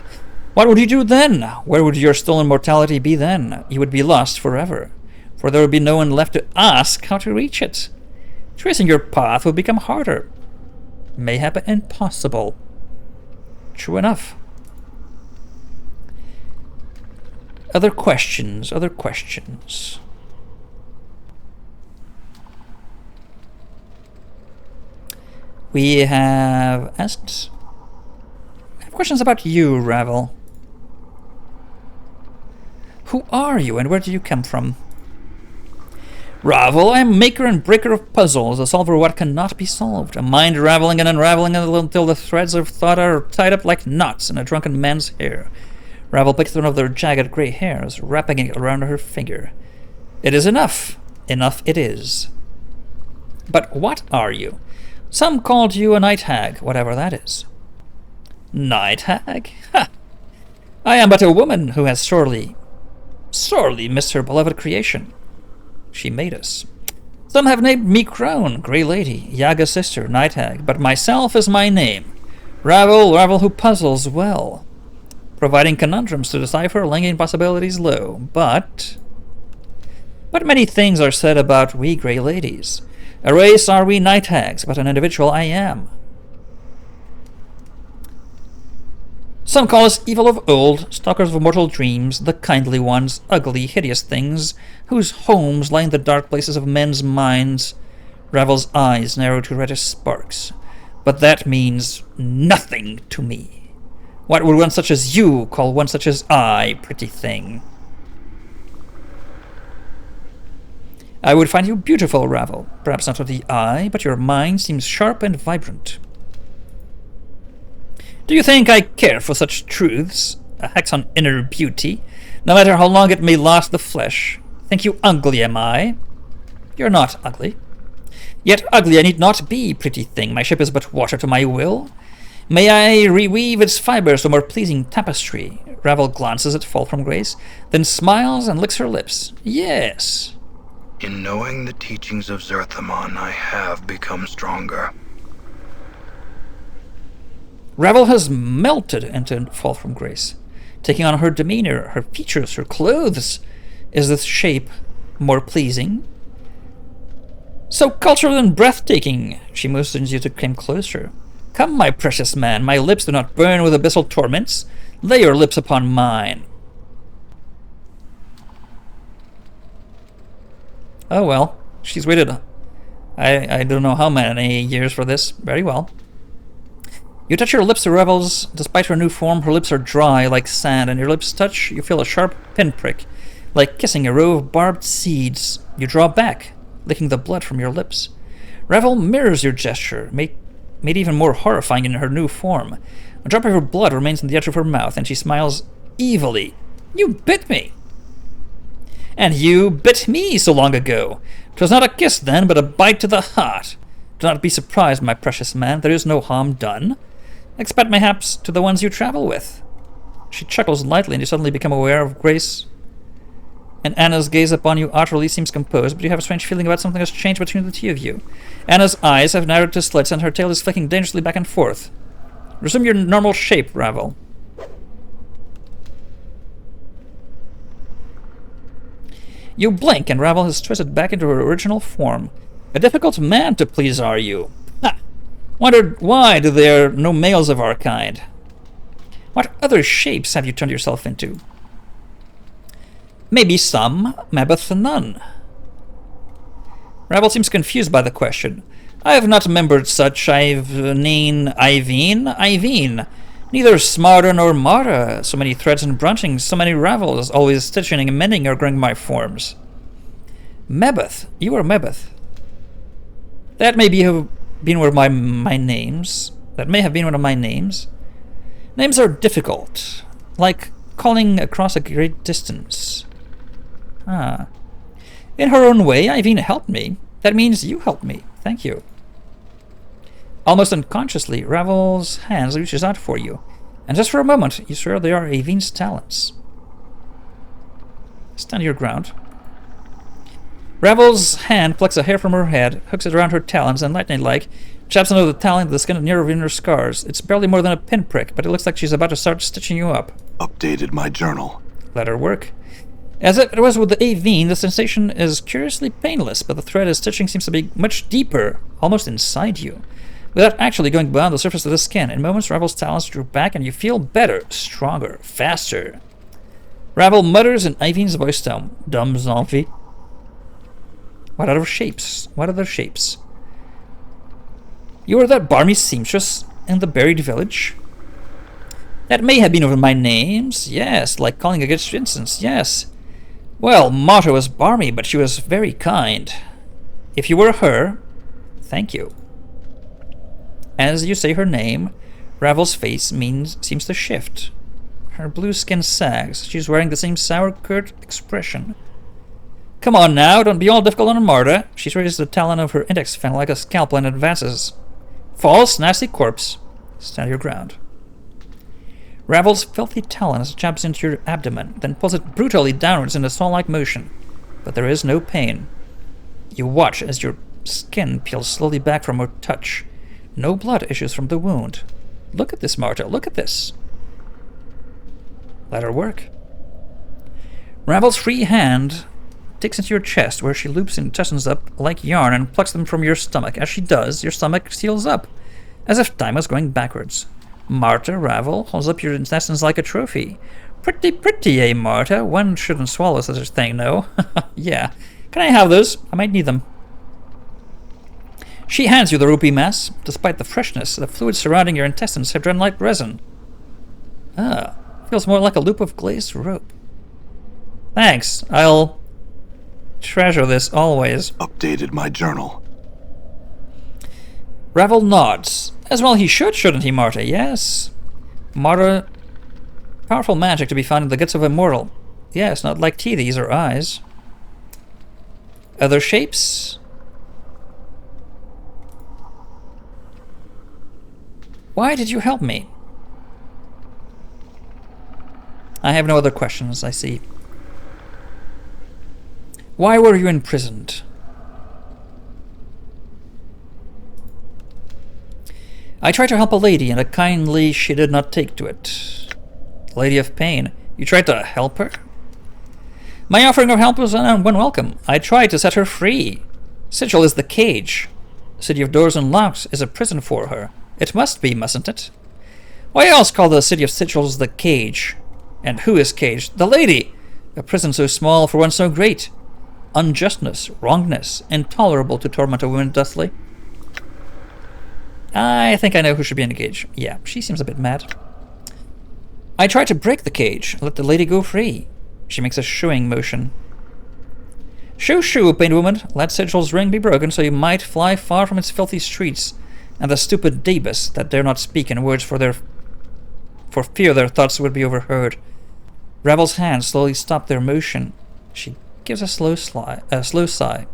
What would you do then? Where would your stolen mortality be then? You would be lost forever, for there would be no one left to ask how to reach it. Tracing your path would become harder. Mayhap impossible. True enough. Other questions. We have asked... I have questions about you, Ravel. Who are you and where do you come from? Ravel, I am maker and breaker of puzzles, a solver of what cannot be solved, a mind raveling and unraveling until the threads of thought are tied up like knots in a drunken man's hair. Ravel picks one of their jagged grey hairs, wrapping it around her finger. It is enough. Enough it is. But what are you? Some called you a night hag, whatever that is. Night hag? Ha! I am but a woman who has sorely missed her beloved creation. She made us. Some have named me Crone, Grey Lady, Yaga Sister, Night Hag, but myself is my name. Ravel who puzzles well, providing conundrums to decipher, linking possibilities low. But many things are said about we Grey Ladies. A race are we Night Hags, but an individual I am. Some call us evil of old, stalkers of mortal dreams, the kindly ones, ugly, hideous things, whose homes lie in the dark places of men's minds. Ravel's eyes narrow to reddish sparks. But that means nothing to me. What would one such as you call one such as I, pretty thing? I would find you beautiful, Ravel. Perhaps not with the eye, but your mind seems sharp and vibrant. Do you think I care for such truths? A hex on inner beauty, no matter how long it may last the flesh. Think you ugly, am I? You're not ugly. Yet ugly I need not be, pretty thing. My ship is but water to my will. May I reweave its fibers to more pleasing tapestry? Ravel glances at Fall from Grace, then smiles and licks her lips. Yes. In knowing the teachings of Zerthamon, I have become stronger. Ravel has melted into Fall from Grace, taking on her demeanor, her features, her clothes. Is this shape more pleasing? So cultural and breathtaking. She motions you to come closer. Come, my precious man, my lips do not burn with abyssal torments. Lay your lips upon mine. Oh well, she's waited, I don't know how many years for this. Very well. You touch your lips to Ravel's. Despite her new form, her lips are dry like sand, and your lips touch, you feel a sharp pinprick, like kissing a row of barbed seeds. You draw back, licking the blood from your lips. Ravel mirrors your gesture, made even more horrifying in her new form. A drop of her blood remains on the edge of her mouth, and she smiles evilly. You bit me! And you bit me so long ago. 'Twas not a kiss then, but a bite to the heart. Do not be surprised, my precious man, there is no harm done. Expect mayhaps to the ones you travel with. She chuckles lightly, and you suddenly become aware of Grace. And Anna's gaze upon you utterly seems composed, but you have a strange feeling about something has changed between the two of you. Anna's eyes have narrowed to slits, and her tail is flicking dangerously back and forth. Resume your normal shape, Ravel. You blink, and Ravel has twisted back into her original form. A difficult man to please, are you? Ha! Wondered why do there no males of our kind? What other shapes have you turned yourself into? Maybe some, Mabeth none. Ravel seems confused by the question. I have not remembered such. Iveen. Neither smarter nor marter. So many threads and branchings, so many Ravels, always stitching and mending or growing my forms. Mabeth, you are Mabeth. That may have been one of my names. That may have been one of my names. Names are difficult, like calling across a great distance. Ah. In her own way, Iveen helped me. That means you helped me. Thank you. Almost unconsciously, Ravel's hands reaches out for you, and just for a moment, you swear they are Iveen's talons. Stand your ground. Ravel's hand plucks a hair from her head, hooks it around her talons, and lightning-like, chaps under the talon the skin near her scars. It's barely more than a pinprick, but it looks like she's about to start stitching you up. Updated my journal. Let her work. As it was with the Iveen, the sensation is curiously painless, but the thread of stitching seems to be much deeper, almost inside you. Without actually going beyond the surface of the skin, in moments Ravel's talons drew back and you feel better, stronger, faster. Ravel mutters in Iveen's voice tone, Dumb zombie. What other shapes? What other shapes? You are that barmy seamstress in the buried village? That may have been one of my names, yes, like calling a good instance, yes. Well, Marta was barmy, but she was very kind. If you were her, thank you. As you say her name, Ravel's face seems to shift. Her blue skin sags. She's wearing the same sour, curt expression. Come on now, don't be all difficult on Marta. She raises the talon of her index finger like a scalpel and advances. False, nasty corpse. Stand your ground. Ravel's filthy talon jabs into your abdomen, then pulls it brutally downwards in a saw-like motion. But there is no pain. You watch as your skin peels slowly back from her touch. No blood issues from the wound. Look at this, Marta, look at this. Let her work. Ravel's free hand digs into your chest, where she loops intestines up like yarn and plucks them from your stomach. As she does, your stomach seals up, as if time was going backwards. Marta, Ravel, holds up your intestines like a trophy. Pretty, eh, Marta? One shouldn't swallow such a thing, no? Yeah. Can I have those? I might need them. She hands you the rupee mass. Despite the freshness, the fluids surrounding your intestines have run like resin. Ah, feels more like a loop of glazed rope. Thanks, I'll treasure this always. Updated my journal. Ravel nods. As well he should, shouldn't he, Marta? Yes. Marta, powerful magic to be found in the guts of a mortal. Yes, not like teethies or eyes. Other shapes? Why did you help me? I have no other questions, I see. Why were you imprisoned? I tried to help a lady, and kindly she did not take to it. Lady of Pain, you tried to help her? My offering of help was unwelcome. I tried to set her free. Sigil is the cage. City of Doors and Locks is a prison for her. It must be, mustn't it? Why else call the City of Sigils the cage? And who is caged? The lady! A prison so small for one so great. Unjustness, wrongness, intolerable to torment a woman thusly. I think I know who should be in the cage. Yeah, she seems a bit mad. I tried to break the cage, let the lady go free. She makes a shooing motion. Shoo, pained woman, let Sigil's ring be broken so you might fly far from its filthy streets, and the stupid Dabus that dare not speak in words for fear their thoughts would be overheard. Ravel's hands slowly stop their motion. She gives a slow sigh.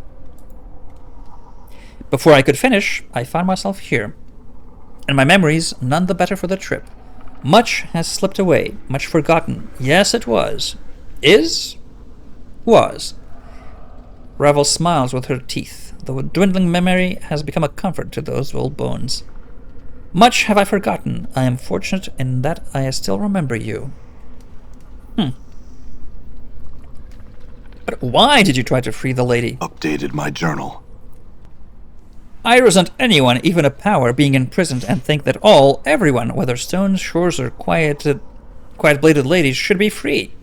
Before I could finish, I found myself here. And my memories none the better for the trip. Much has slipped away, much forgotten. Yes, it was. Is? Was. Ravel smiles with her teeth. The dwindling memory has become a comfort to those old bones. Much have I forgotten. I am fortunate in that I still remember you. But why did you try to free the lady? Updated my journal. I resent anyone, even a power, being imprisoned and think that everyone, whether stones, shores, or quiet-bladed ladies, should be free.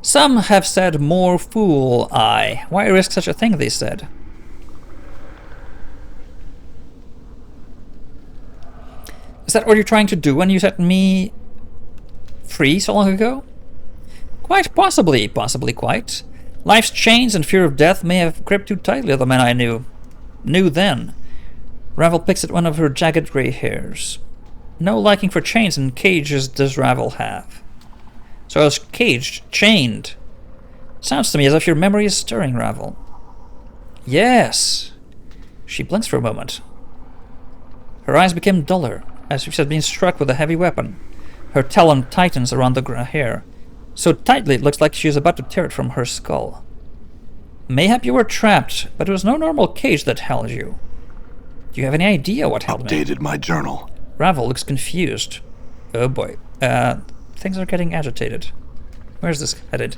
Some have said, more fool I. Why risk such a thing, they said. Is that what you're trying to do when you set me free so long ago? Quite possibly, quite. Life's chains and fear of death may have gripped too tightly the men I knew then. Ravel picks at one of her jagged grey hairs. No liking for chains and cages does Ravel have. So I was caged, chained. Sounds to me as if your memory is stirring, Ravel. Yes. She blinks for a moment. Her eyes became duller, as if she had been struck with a heavy weapon. Her talon tightens around the hair, so tightly it looks like she is about to tear it from her skull. Mayhap you were trapped, but it was no normal cage that held you. Do you have any idea what held me? Updated my journal. Ravel looks confused. Oh boy. Things are getting agitated. Where's this headed?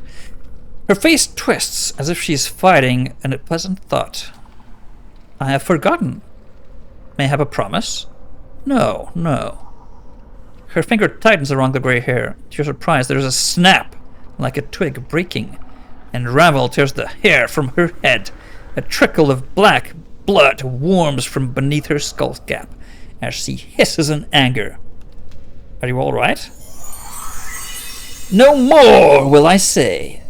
Her face twists as if she's fighting a pleasant thought. I have forgotten. May I have a promise? No. Her finger tightens around the grey hair. To your surprise, there is a snap, like a twig breaking, and Ravel tears the hair from her head. A trickle of black blood warms from beneath her skull cap as she hisses in anger. Are you all right? No more, will I say.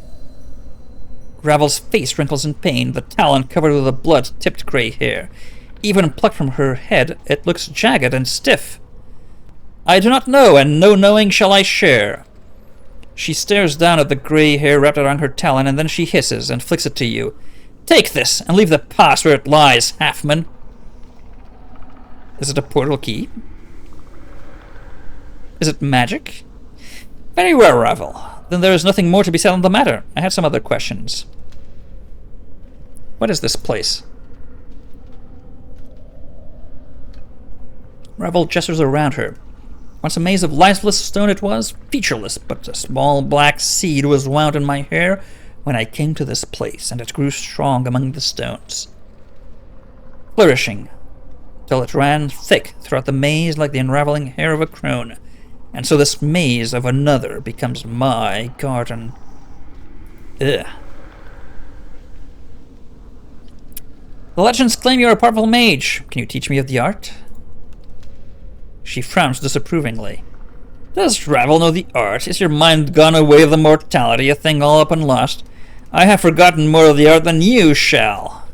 Ravel's face wrinkles in pain, the talon covered with the blood-tipped grey hair. Even plucked from her head, it looks jagged and stiff. I do not know, and no knowing shall I share. She stares down at the grey hair wrapped around her talon, and then she hisses and flicks it to you. Take this, and leave the past where it lies, Halfman. Is it a portal key? Is it magic? Very well, Ravel. Then there is nothing more to be said on the matter. I had some other questions. What is this place? Ravel gestures around her. Once a maze of lifeless stone it was, featureless, but a small black seed was wound in my hair when I came to this place, and it grew strong among the stones. Flourishing, till it ran thick throughout the maze like the unraveling hair of a crone. And so this maze of another becomes my garden. Ugh. The legends claim you're a powerful mage. Can you teach me of the art? She frowns disapprovingly. Does Ravel know the art? Is your mind gone away of the mortality, a thing all up and lost? I have forgotten more of the art than you shall.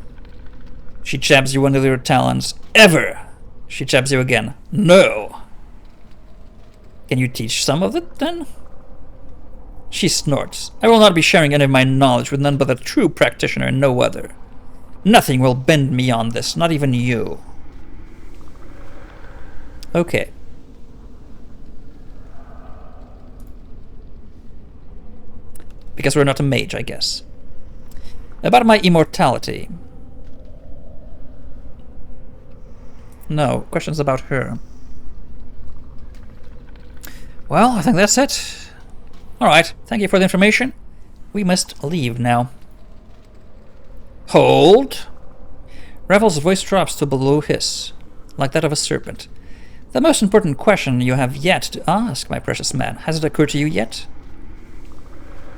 She jabs you under your talons. Ever! She jabs you again. No! Can you teach some of it, then? She snorts. I will not be sharing any of my knowledge with none but a true practitioner and no other. Nothing will bend me on this, not even you. Okay. Because we're not a mage, I guess. About my immortality. No, questions about her. Well, I think that's it. Alright, thank you for the information. We must leave now. Hold! Ravel's voice drops to a low hiss, like that of a serpent. The most important question you have yet to ask, my precious man. Has it occurred to you yet?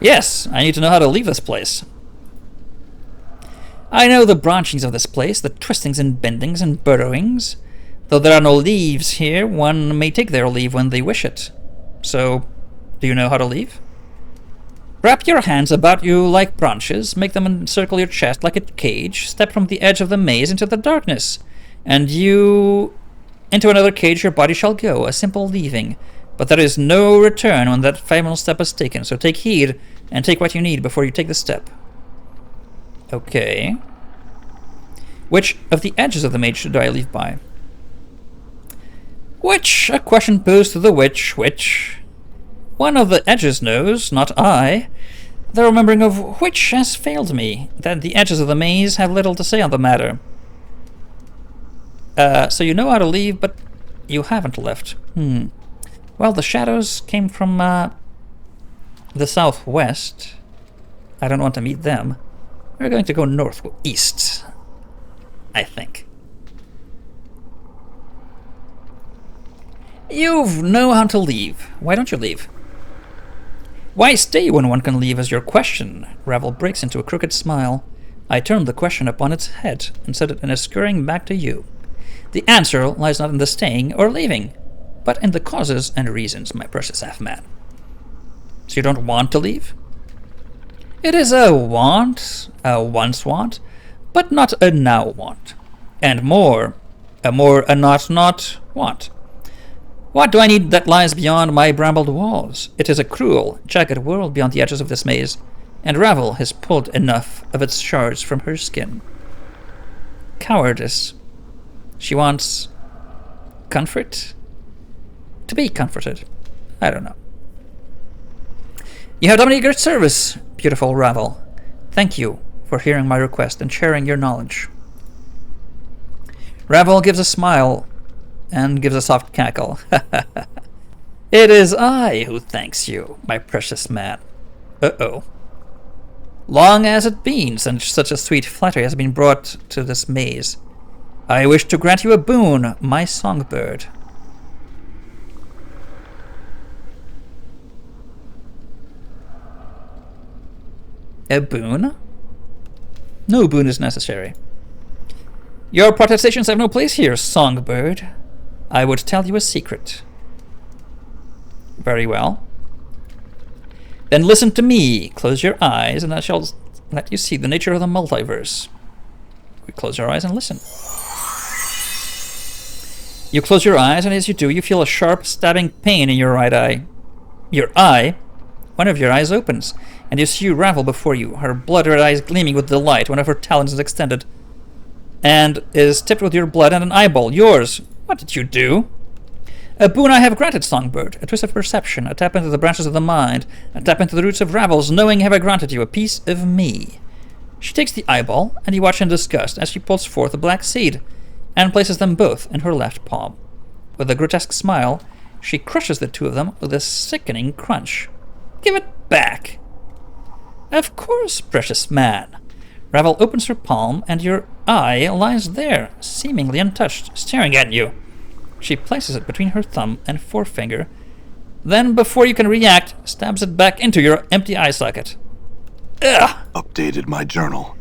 Yes, I need to know how to leave this place. I know the branchings of this place, the twistings and bendings and burrowings. Though there are no leaves here, one may take their leave when they wish it. So, do you know how to leave? Wrap your hands about you like branches, make them encircle your chest like a cage, step from the edge of the maze into the darkness, and you... into another cage your body shall go, a simple leaving. But there is no return when that final step is taken, so take heed and take what you need before you take the step. Okay. Which of the edges of the maze should I leave by? Which? A question posed to the witch, which? One of the edges knows, not I. The remembering of which has failed me, that the edges of the maze have little to say on the matter. So you know how to leave, but You haven't left. Well, the shadows came from the southwest. I don't want to meet them. We're going to go northeast, I think. You know how to leave. Why don't you leave? Why stay when one can leave is your question. Ravel breaks into a crooked smile. I turn the question upon its head and set it in a scurrying back to you. The answer lies not in the staying or leaving, but in the causes and reasons, my precious half-man. So you don't want to leave? It is a want, a once want, but not a now want. And more, a not want. What do I need that lies beyond my brambled walls? It is a cruel, jagged world beyond the edges of this maze, and Ravel has pulled enough of its shards from her skin. Cowardice. She wants comfort? To be comforted. I don't know. You have done me a great service, beautiful Ravel. Thank you for hearing my request and sharing your knowledge. Ravel gives a smile and gives a soft cackle. It is I who thanks you, my precious man. Uh-oh. Long has it been since such a sweet flattery has been brought to this maze. I wish to grant you a boon, my songbird. A boon? No boon is necessary. Your protestations have no place here, songbird. I would tell you a secret. Very well. Then listen to me. Close your eyes, and I shall let you see the nature of the multiverse. We close your eyes and listen. You close your eyes, and as you do, you feel a sharp, stabbing pain in your right eye. One of your eyes opens, and you see Ravel before you, her blood-red eyes gleaming with delight. One of her talons is extended, and is tipped with your blood and an eyeball. Yours. What did you do? A boon I have granted, songbird. A twist of perception, a tap into the branches of the mind, a tap into the roots of Ravel's knowing have I granted you, a piece of me. She takes the eyeball, and you watch in disgust as she pulls forth a black seed, and places them both in her left palm. With a grotesque smile, she crushes the two of them with a sickening crunch. Give it back. Of course, precious man. Ravel opens her palm, and your eye lies there, seemingly untouched, staring at you. She places it between her thumb and forefinger, then, before you can react, stabs it back into your empty eye socket. Ugh! Updated my journal.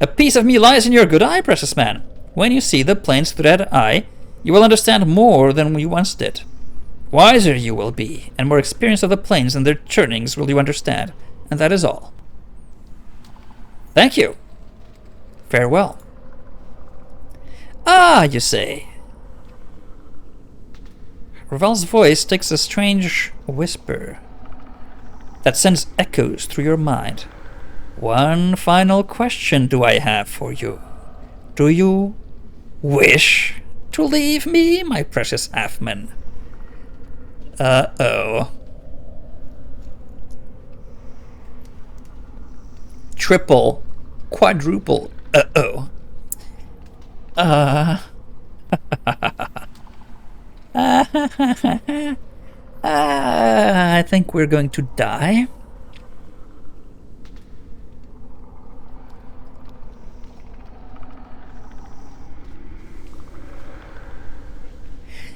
A piece of me lies in your good eye, precious man. When you see the plane's thread eye, you will understand more than you once did. Wiser you will be, and more experienced of the planes and their churnings will you understand, and that is all. Thank you. Farewell. Ah, you say. Ravel's voice takes a strange whisper that sends echoes through your mind. One final question do I have for you. Do you wish to leave me, my precious halfman? Uh-oh. Triple, quadruple, uh-oh. I think we're going to die.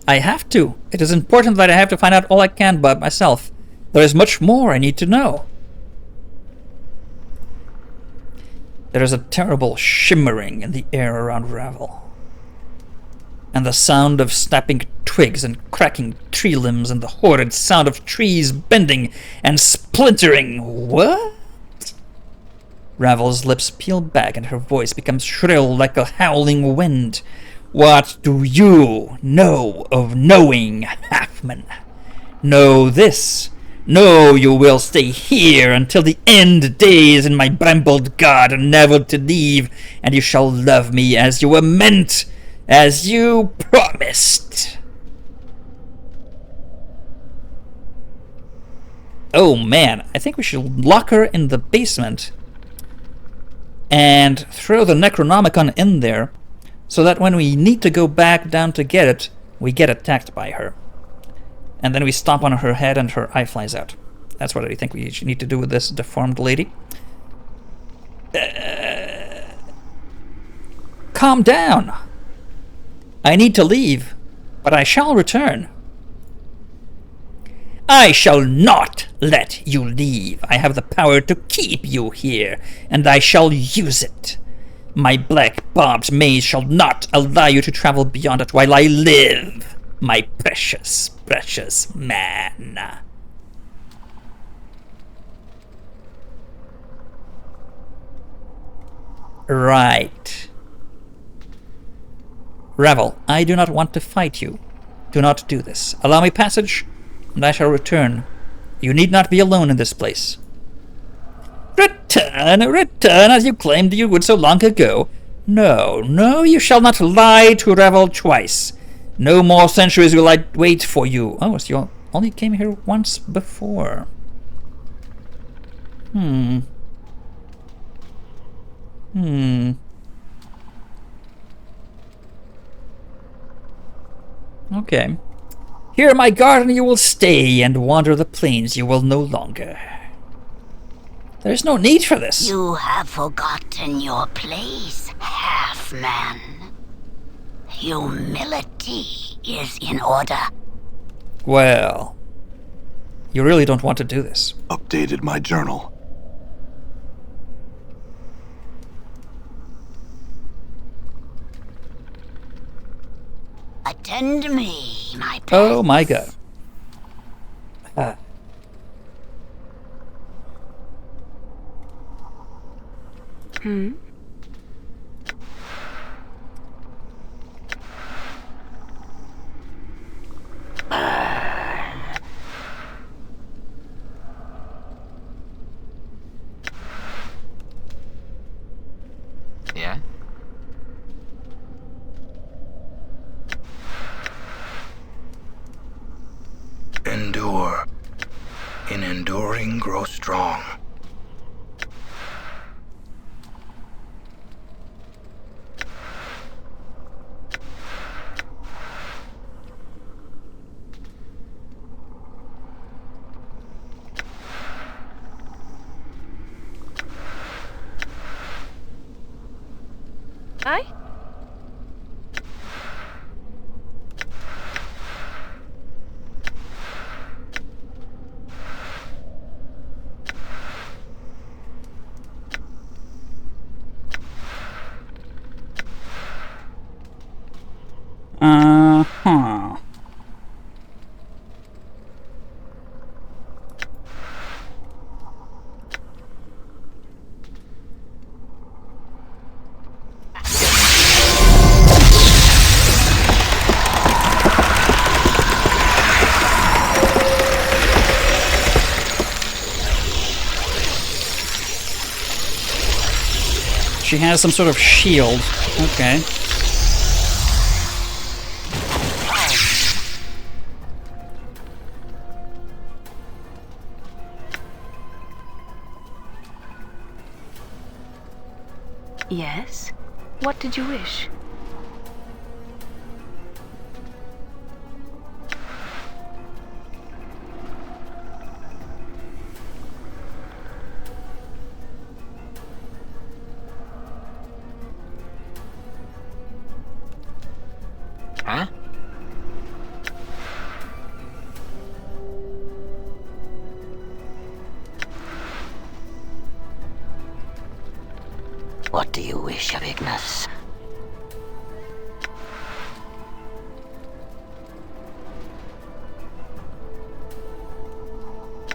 I have to. It is important that I have to find out all I can about myself. There is much more I need to know. There is a terrible shimmering in the air around Ravel, and the sound of snapping twigs and cracking tree limbs, and the horrid sound of trees bending and splintering. What? Ravel's lips peel back, and her voice becomes shrill like a howling wind. What do you know of knowing, Halfman? Know this. Know you will stay here until the end days in my brambled garden, never to leave, and you shall love me as you were meant, as you promised. Oh man, I think we should lock her in the basement and throw the Necronomicon in there, so that when we need to go back down to get it, we get attacked by her. And then we stomp on her head and her eye flies out. That's what I think we need to do with this deformed lady. Calm down! I need to leave, but I shall return. I shall not let you leave. I have the power to keep you here, and I shall use it. My black barbed maze shall not allow you to travel beyond it while I live, my precious, precious man. Right. Ravel, I do not want to fight you. Do not do this. Allow me passage, and I shall return. You need not be alone in this place. Return, return, as you claimed you would so long ago. No, no, you shall not lie to Ravel twice. No more centuries will I wait for you. Oh, so you only came here once before. Okay. Here in my garden you will stay and wander the plains you will no longer. There's no need for this. You have forgotten your place, half-man. Humility is in order. Well, you really don't want to do this. Updated my journal. Attend me, my pets. Oh my god. Yeah? Endure. In enduring, grow strong. Aye? Uh-huh. She has some sort of shield. Okay. Yes? What did you wish? Huh? What do you wish of Ignis?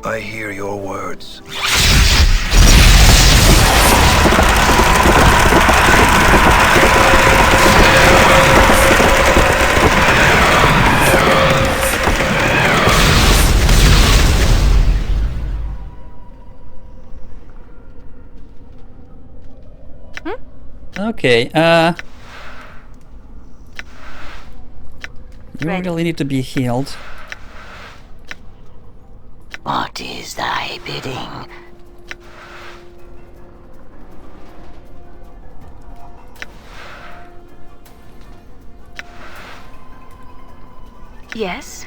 I hear your words. Okay, you Red. really need to be healed. What is thy bidding? Yes?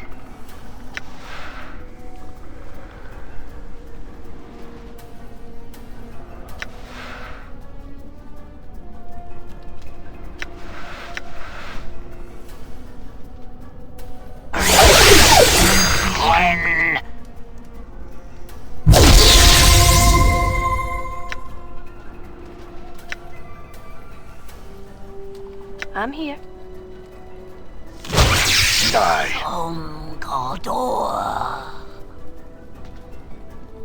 I'm here. Die. Godor.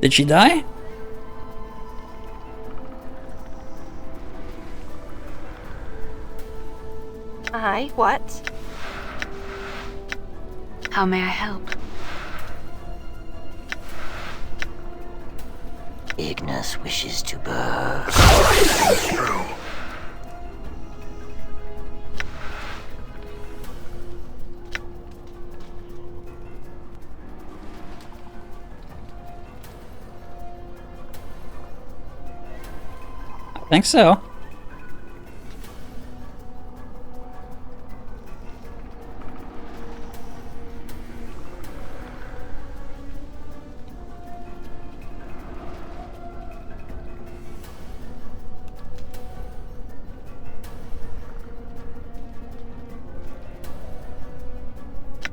Did she die? Aye, what? How may I help? Ignis wishes to burn. It's true. I think so.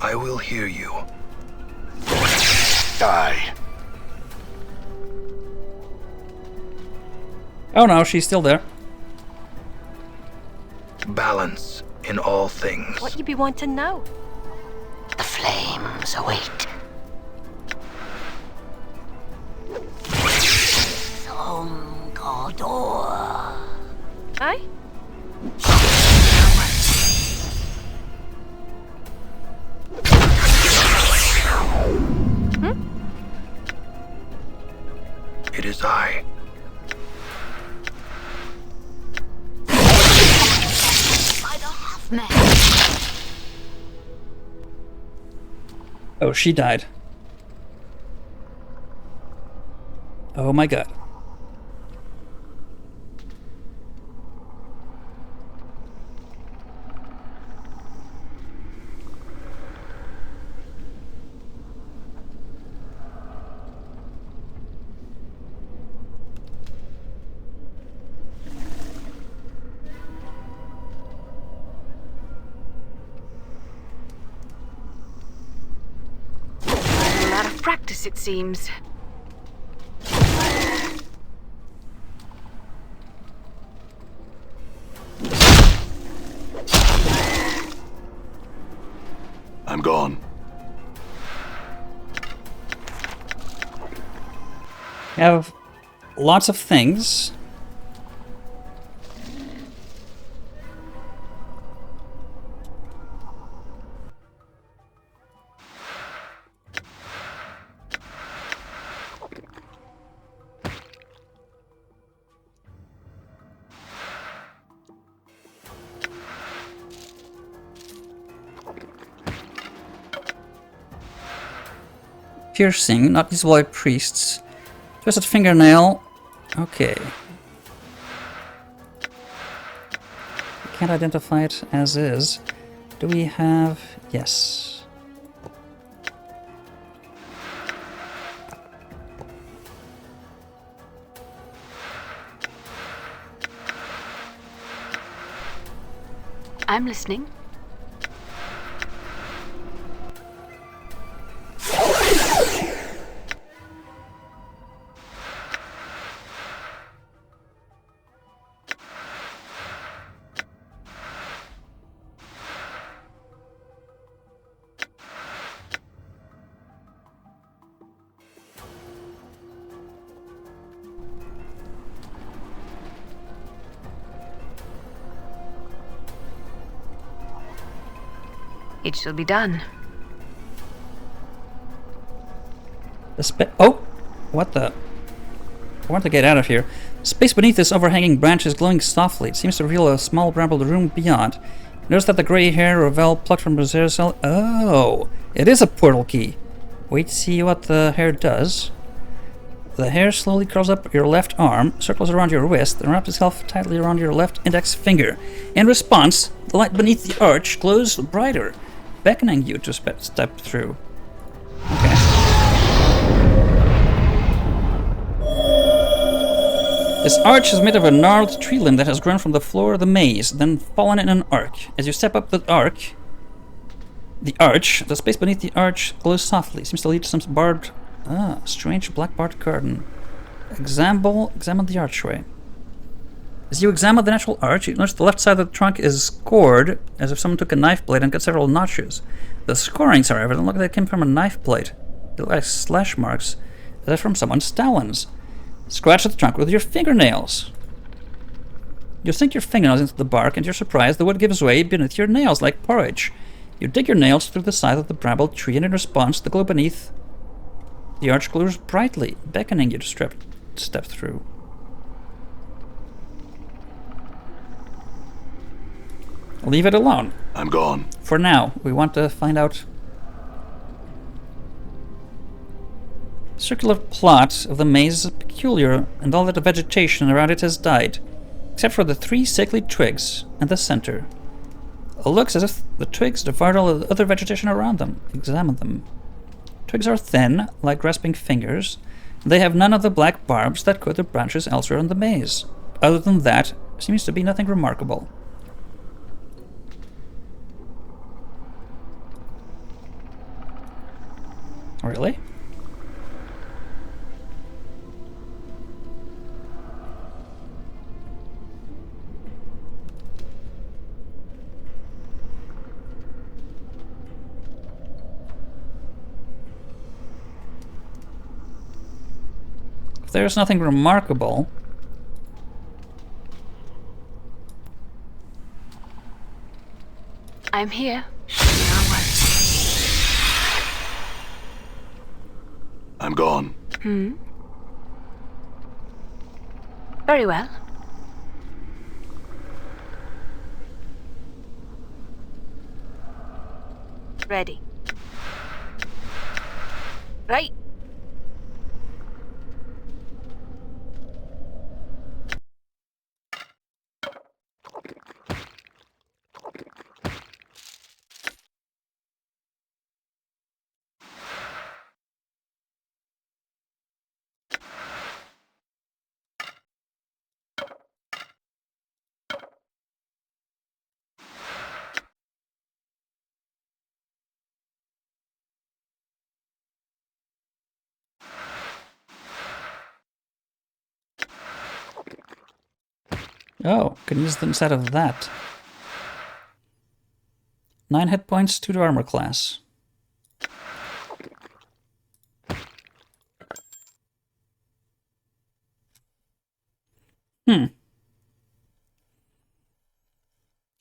I will hear you. Die. Oh no, she's still there. Balance in all things. What you be wanting now? The flames await. Some Godor. Aye? It is I. Oh, she died. Oh my god. A lot of practice, it seems. I'm gone. We have lots of things. Piercing, not visible by priests. Twisted fingernail. Okay. Can't identify it as is. Do we have... Yes. I'm listening. It shall be done. Oh! What the... I want to get out of here. Space beneath this overhanging branch is glowing softly. It seems to reveal a small brambled room beyond. Notice that the grey hair Ravel plucked from Brazil's cell... Oh! It is a portal key. Wait to see what the hair does. The hair slowly curls up your left arm, circles around your wrist, and wraps itself tightly around your left index finger. In response, the light beneath the arch glows brighter. beckoning you to step through. Okay. This arch is made of a gnarled tree limb that has grown from the floor of the maze, then fallen in an arc. As you step up the arch, the space beneath the arch glows softly. Seems to lead to some barbed, strange black barred garden. Examine the archway. As you examine the natural arch, you notice the left side of the trunk is scored, as if someone took a knife blade and cut several notches. The scorings, however, don't look like they came from a knife blade. They look like slash marks, as if from someone's talons. Scratch at the trunk with your fingernails. You sink your fingernails into the bark, and you're surprised the wood gives way beneath your nails like porridge. You dig your nails through the side of the bramble tree, and in response, the glow beneath the arch glows brightly, beckoning you to step through. Leave it alone. I'm gone. For now, we want to find out. The circular plot of the maze is peculiar, and all that the vegetation around it has died, except for the 3 sickly twigs in the center. It looks as if the twigs devoured all the other vegetation around them. Examine them. Twigs are thin, like grasping fingers, and they have none of the black barbs that coat the branches elsewhere in the maze. Other than that, seems to be nothing remarkable. Really? If there's nothing remarkable, I'm here. I'm gone. Very well. Ready. Right. oh, can use them instead of that. 9 hit points, 2 to armor class.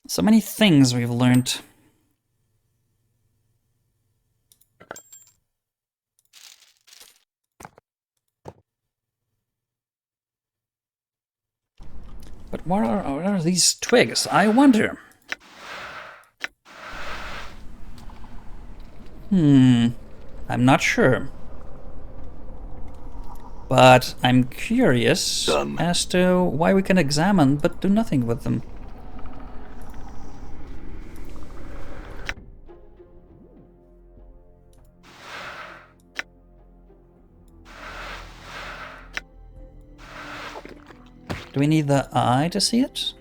So many things we've learned. But what are these twigs? I wonder. I'm not sure. But I'm curious as to why we can examine but do nothing with them. Do we need the eye to see it?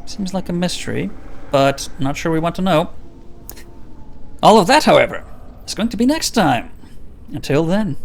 Seems like a mystery, but not sure we want to know. All of that, however, is going to be next time. Until then.